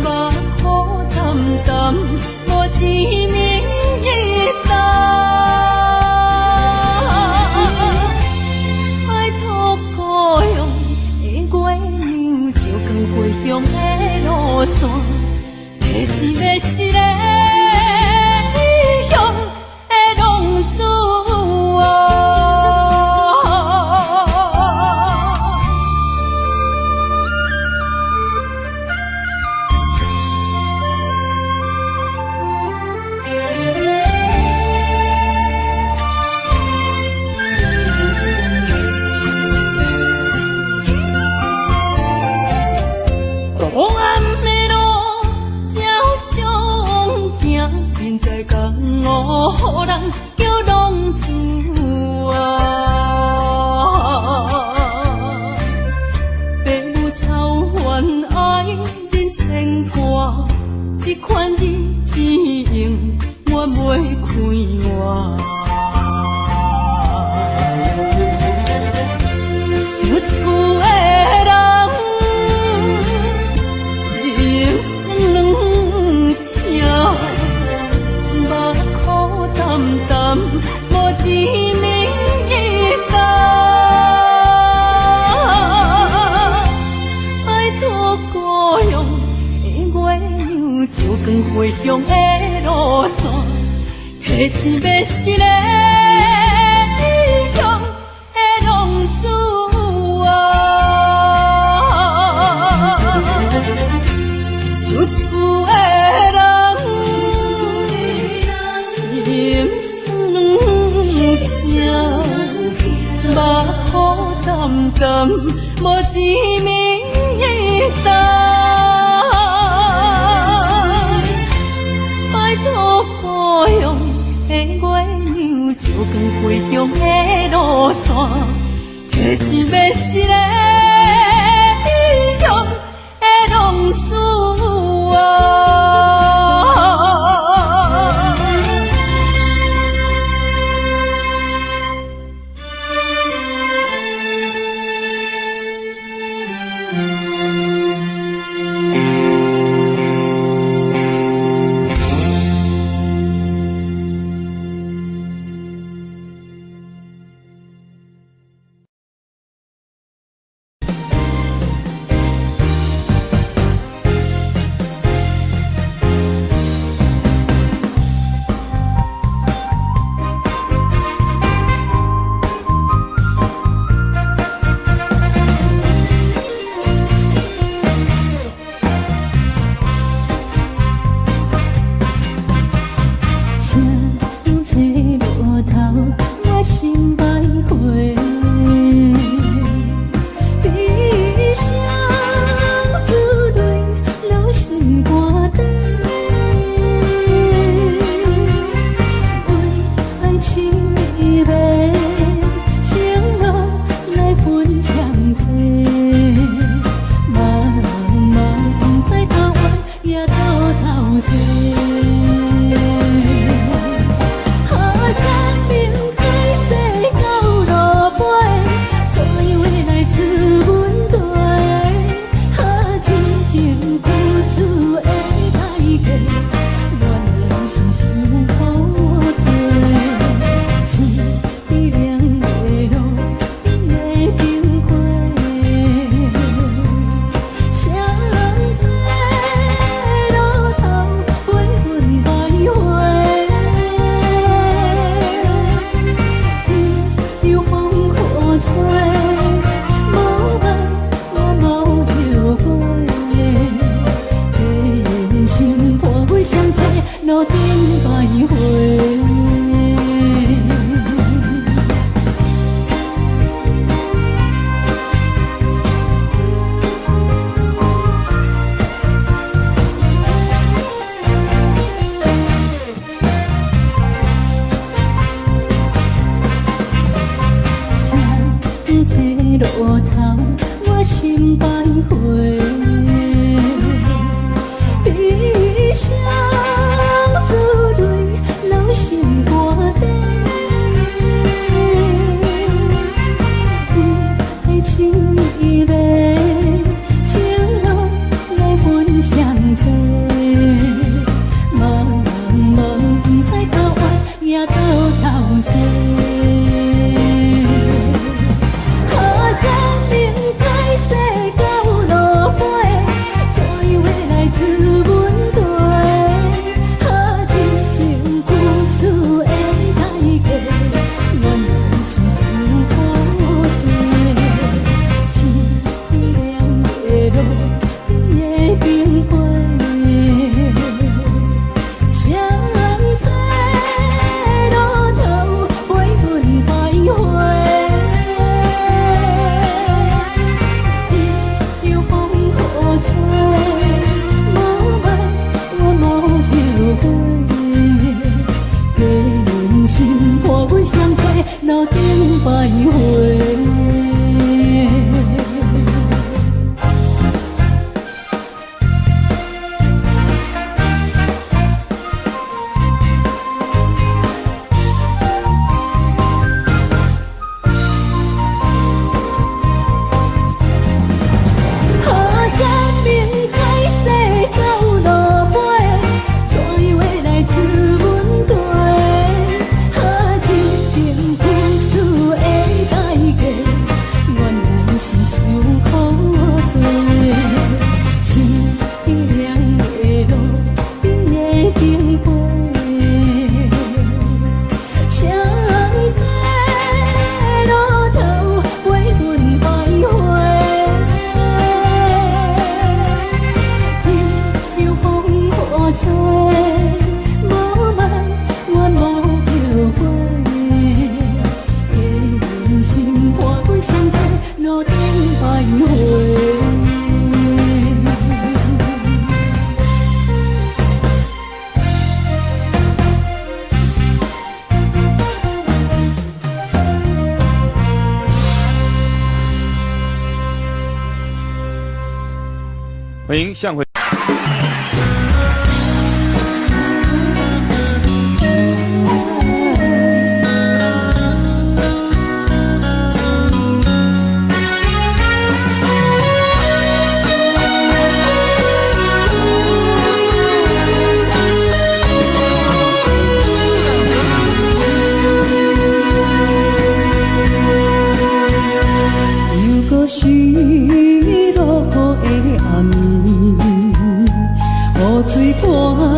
目雨淡淡无一明一灯。回乡的路线，提一个失个异乡的浪子黑暗的路，照常行，现在江湖人叫浪子父母操怨爱人牵挂，这款日子用我袂开我。想厝的人。心酸两条，目苦淡淡，无一明一灯。拜托故乡的月亮，照光回乡的路线，提醒要失个异乡的浪子想厝的人，心酸痛，目雨淡淡，无一明一灯。拜托故乡的月亮，照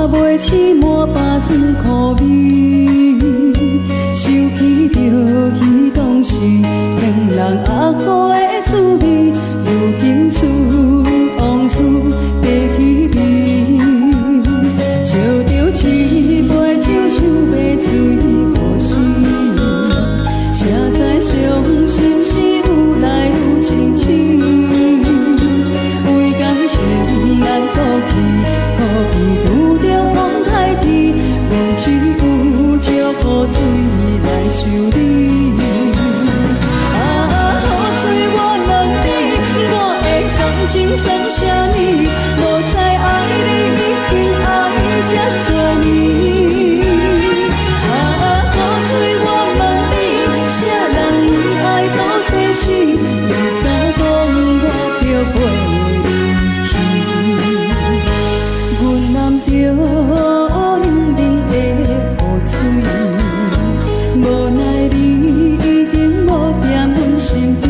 袂起满巴酸苦味，想起着彼当时骗人压苦的滋味，如今思往事在稀微，烧着一杯酒想要醉可惜，谁知伤心事愈来愈清醒，为感情难过去，可比拄着风台天，阮只有借雨水来修理。情算啥呢？无再爱你，已经爱这多年。雨水我问你，啥人为爱到世死？你敢讲我着袂离去？阮揽着冷冷的雨水，无奈你已经无在阮身边。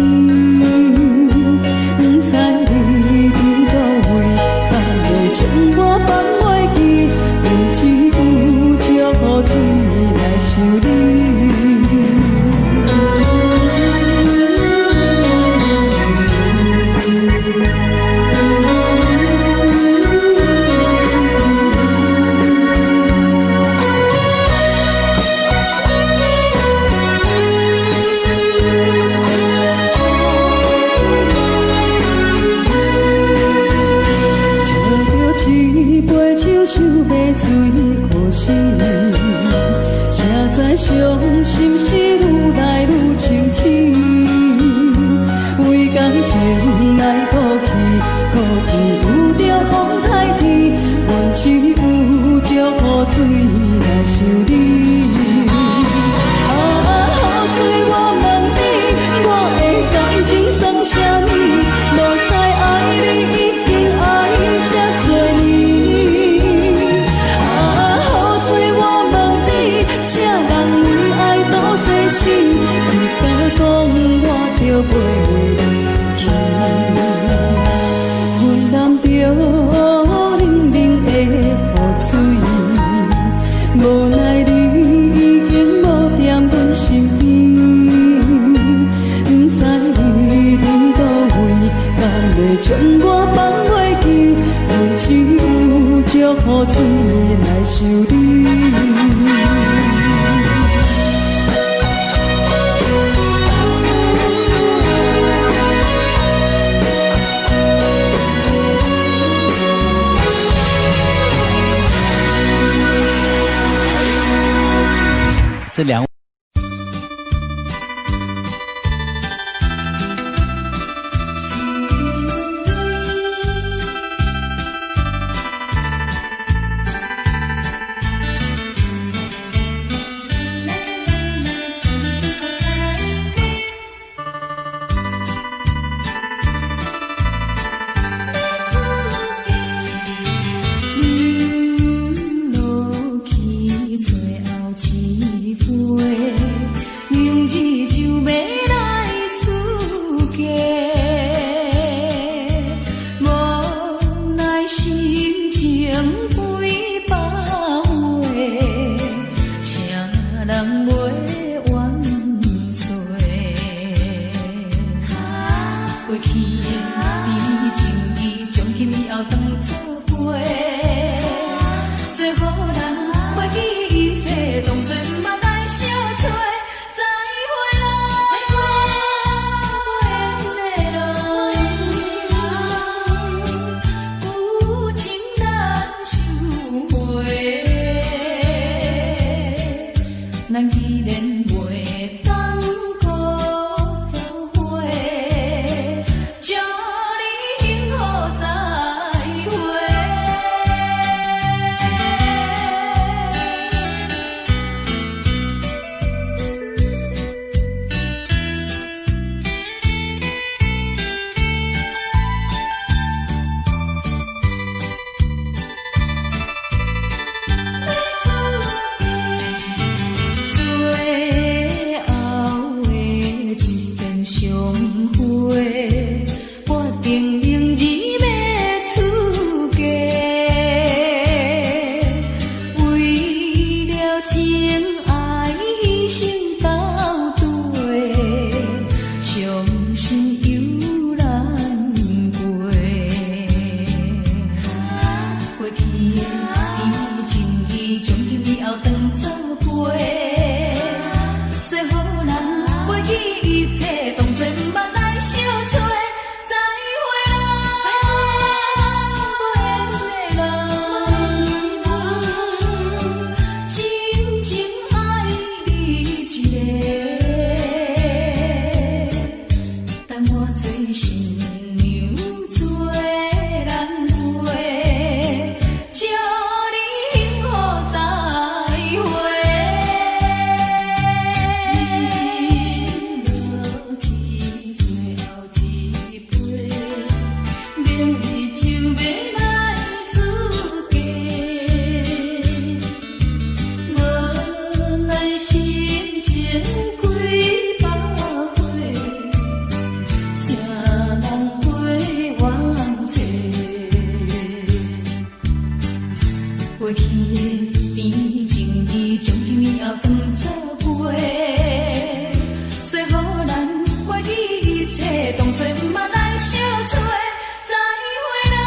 伤心事愈来愈清醒，为感情来哭泣，可比有着风台天，阮只有借雨水来修理。雨水我问你，我的感情算啥呢？无再爱你，已经爱这多年。雨水我问你，啥人？你敢讲我着袂离去？阮揽着冷冷的雨水，无奈你已经无在阮身边，不知你伫倒位，敢会将我放袂记？阮只有借雨水来修理。这两落去最后一杯。去的甜蜜情意，从今以后当作陪。做好人，袂记一切，当作毋捌来相找。再会啦，真情爱你一个，等我做新娘做人陪，祝你幸福再会。落去最后一杯，明日就要来出嫁，无奈心情几百回。谁人陪我坐？过去的甜情意，从今以后当作陪。做好人，袂记一切，当作毋捌来相找。再会啦，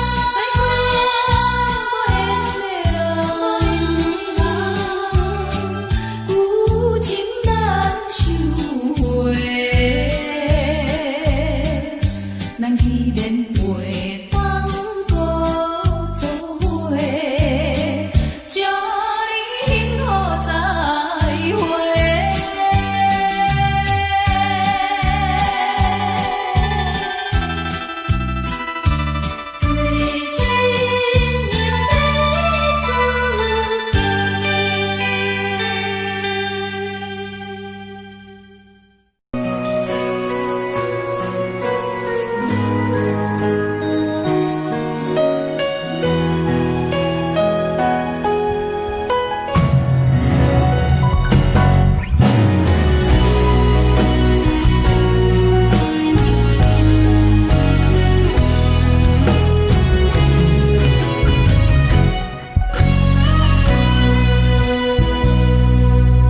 旧情难收回。咱既然袂当搁做伙，祝你幸福再会。做新娘要出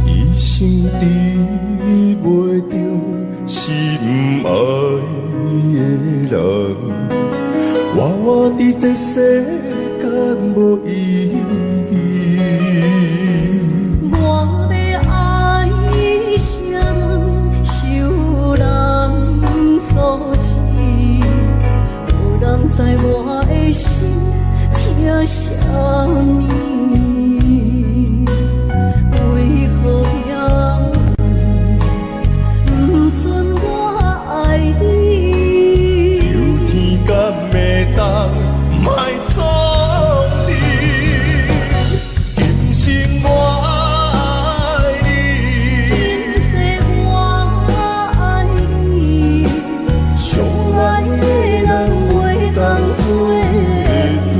一生治袂着心爱的人，我伫这世间无意义。我要爱谁人，受人所欺，无人知我的心疼啥物，为何也不准我爱你？有天敢会当卖错你，今生我爱你，今世我爱你，相爱的人袂当做对。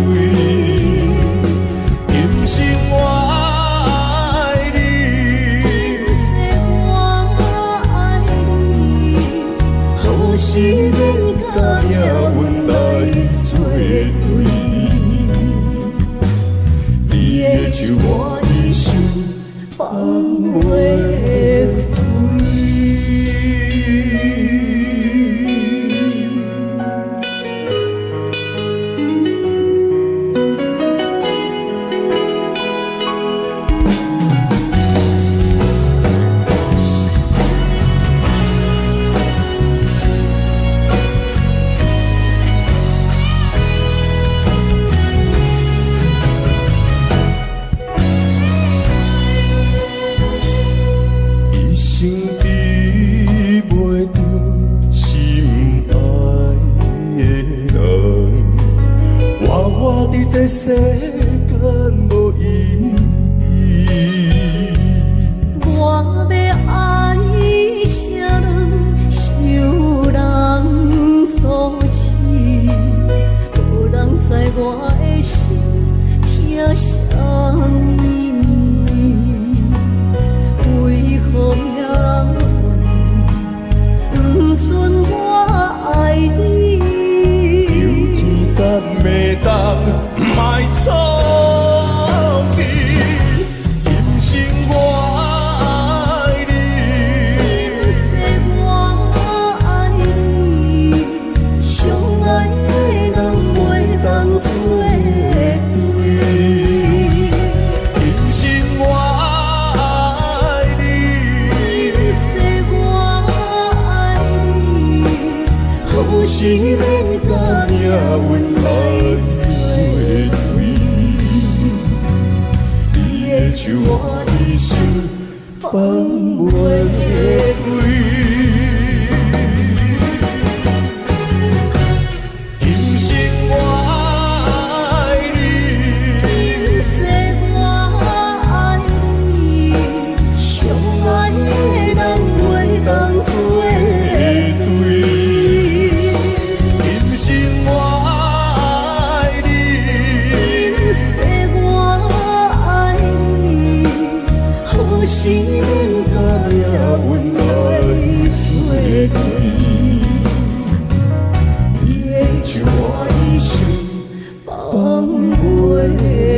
今生我爱你，今世我爱你，何时免甲命运来作对？你的手我一生放袂开。一生治袂着心爱的人，我伫这世间无意义。我要爱谁人，受人所欺，无人知我的心疼啥物，为何命运不准我爱你？有天敢会当卖错就我一生放袂开。今生我爱你，今世我爱你，相爱的人袂当作对。今生我爱你，今世我爱你，好心他也温爱作对。你的情我一生放袂开。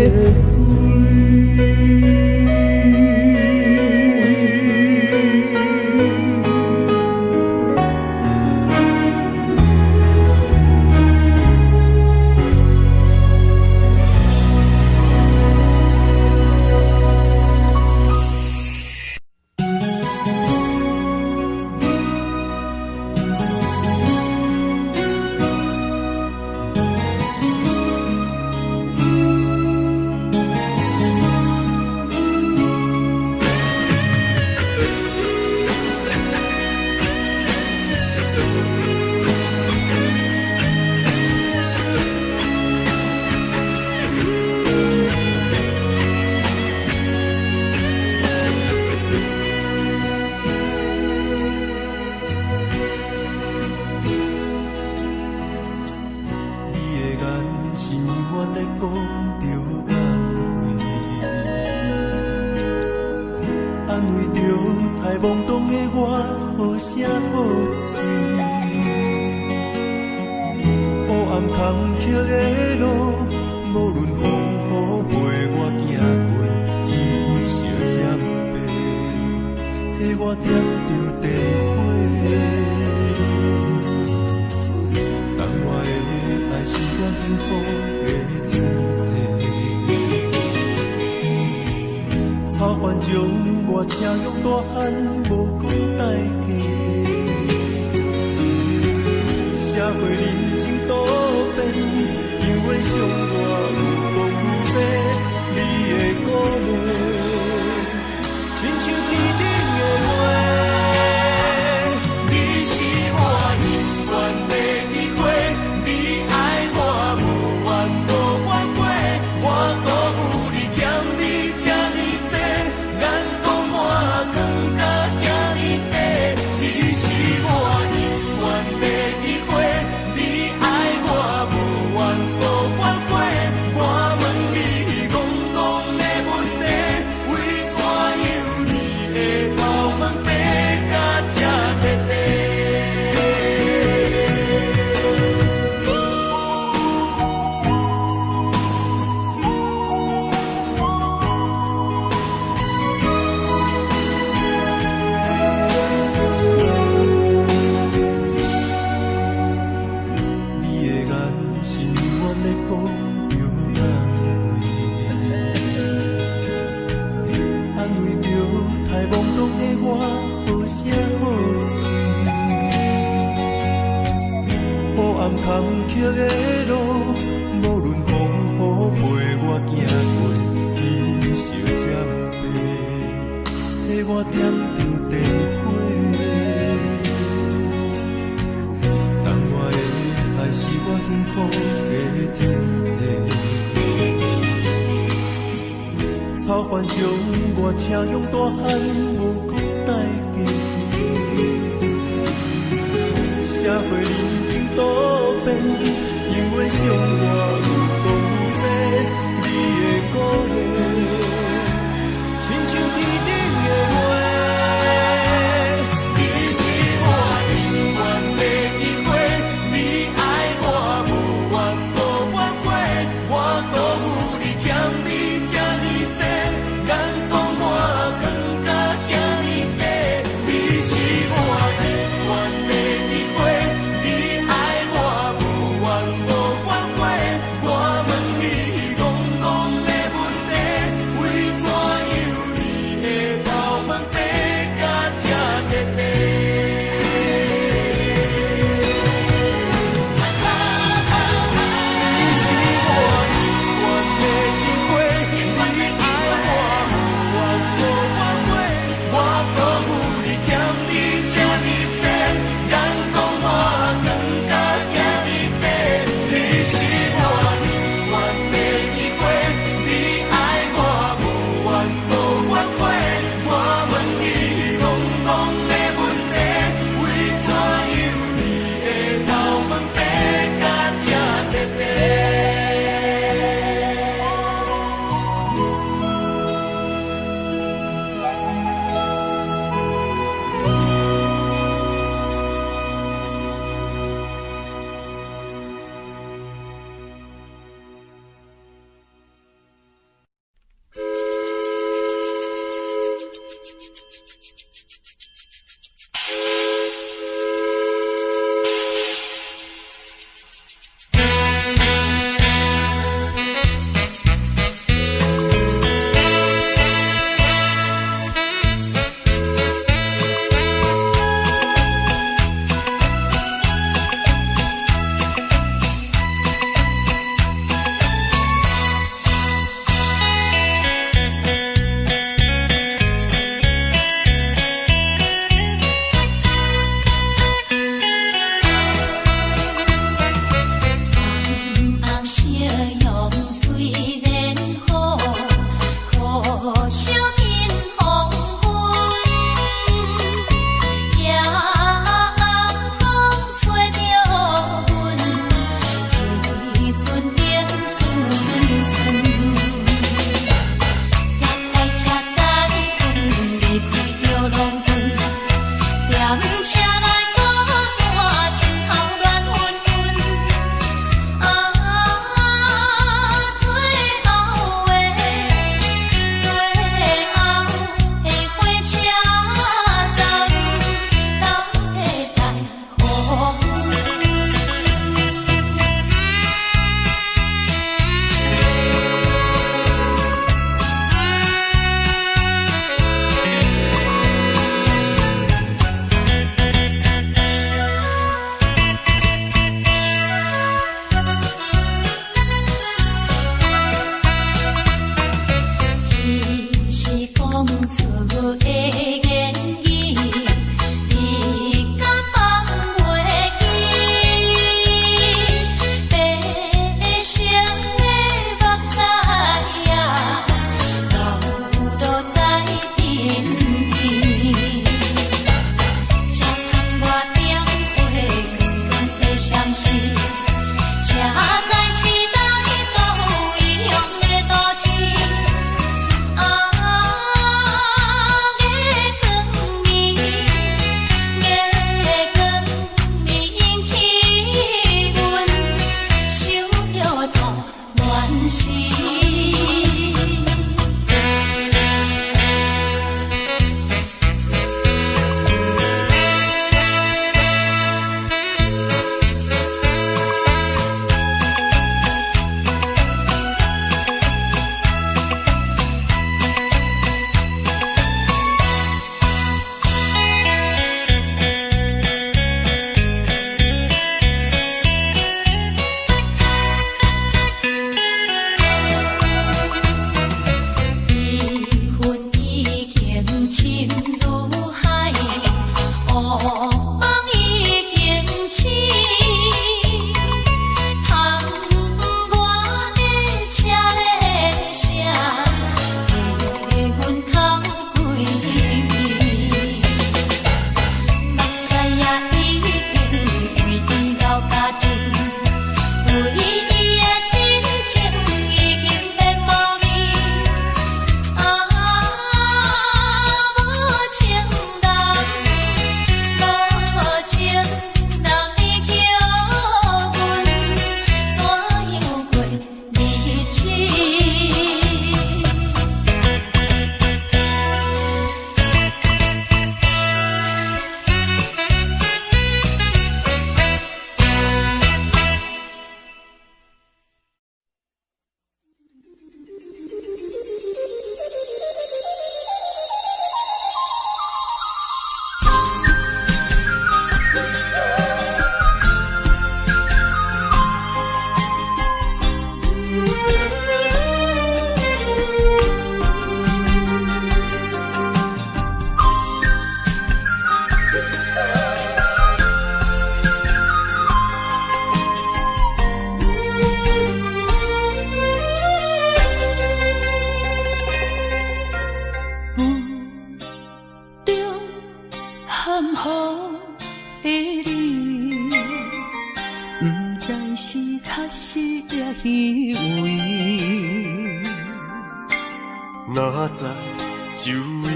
我们。哪知周围，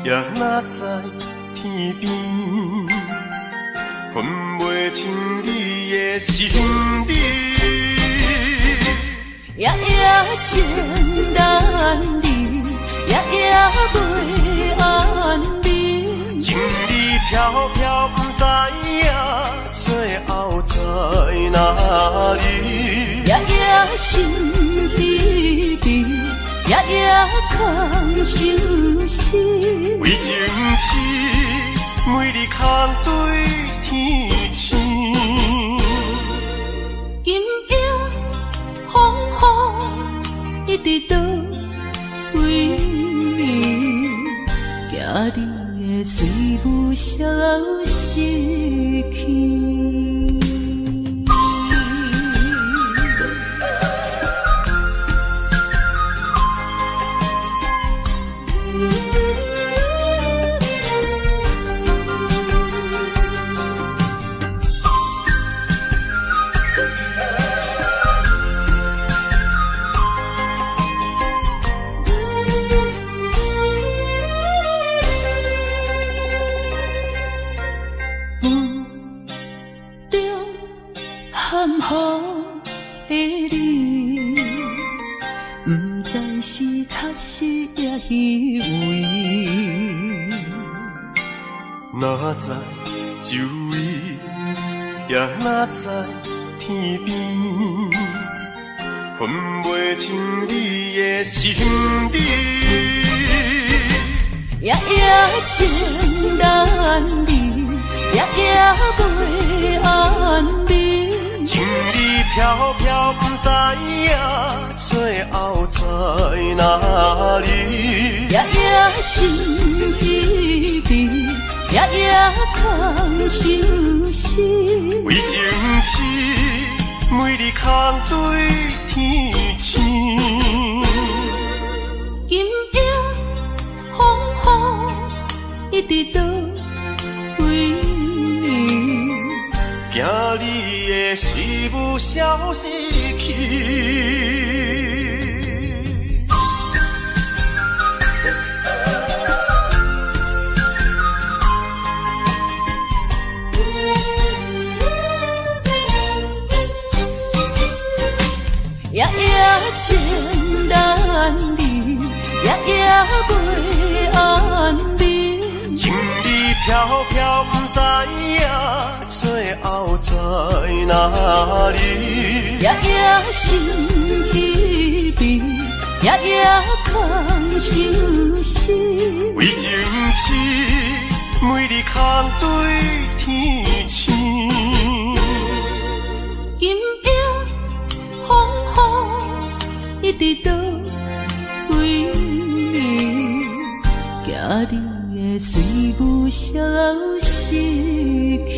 也哪知天边，分袂清你的心理。夜夜情难离，夜夜袂安眠。情意飘飘，不知影最后在哪里。夜夜心悲悲，夜夜空相思。为情痴，每日空对天星。今夜风雨一直倒为眠，惊你的随无消息去。哪知周围，也哪知天边，分袂清你的心理。夜夜情难离，夜夜袂安眠。情意飘飘，不知影最后在哪里。夜夜心悲悲，夜夜空相思。为情痴，每日空对天星。今夜风雨一直倒为眠，惊你的随无消息去。夜夜情难离，夜夜袂安眠。情意飘飘，不知影最后在哪里。夜夜心悲悲，夜夜空相思。为情痴，每日空对天星。今夜风雨一直倒为眠，惊你的随无消息去。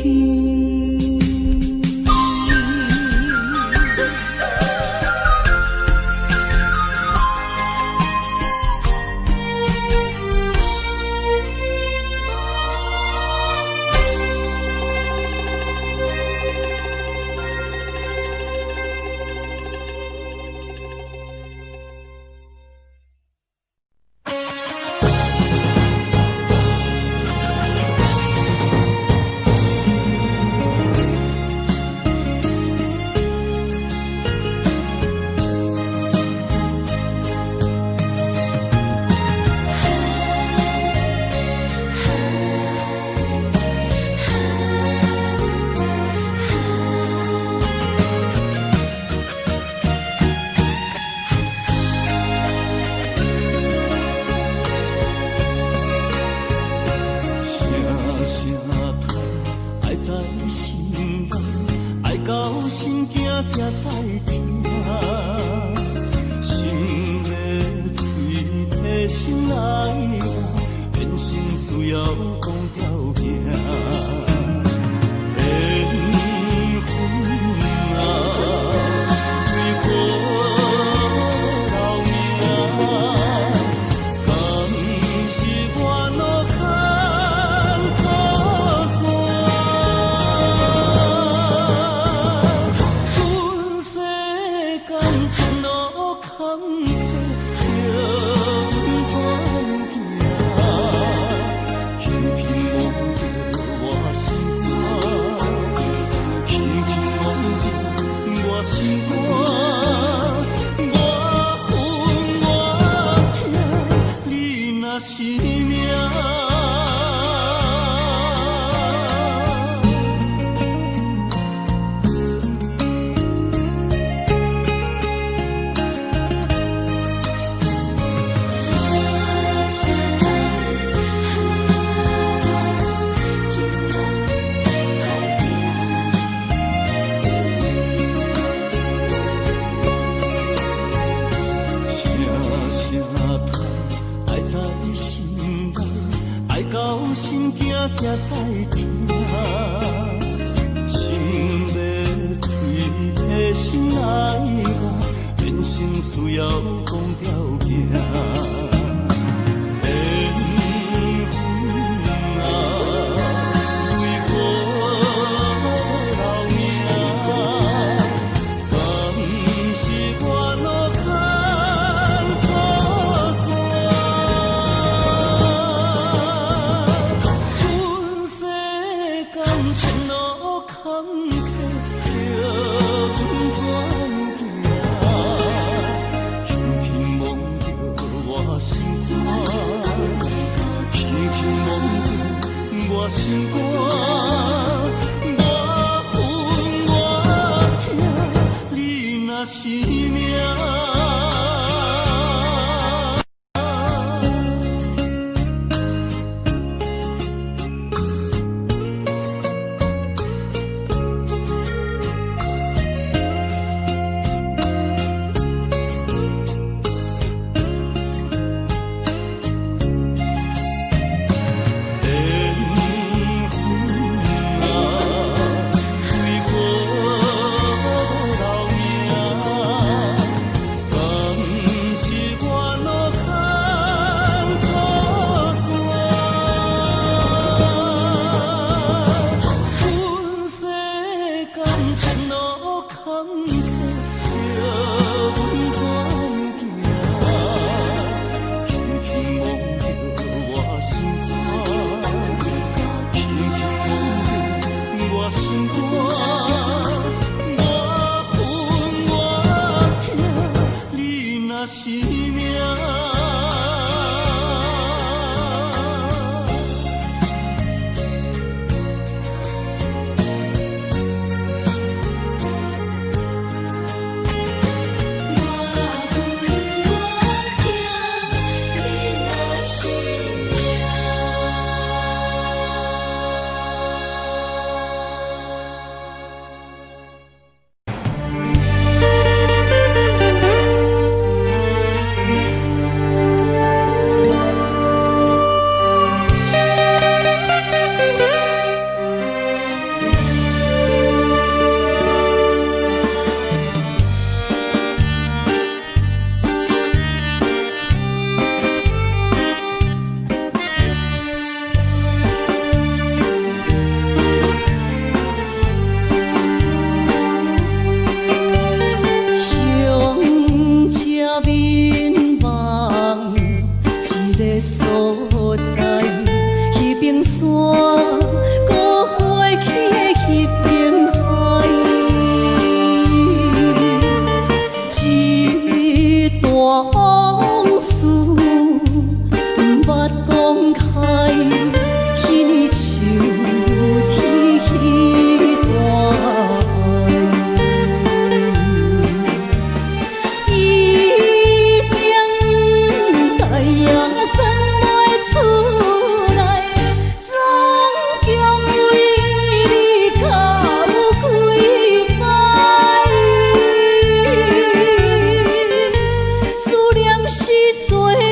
了心惊才知听，心要嘴的心爱我，人生需要讲条件。心肝，我恨我痛，你若是命。是做。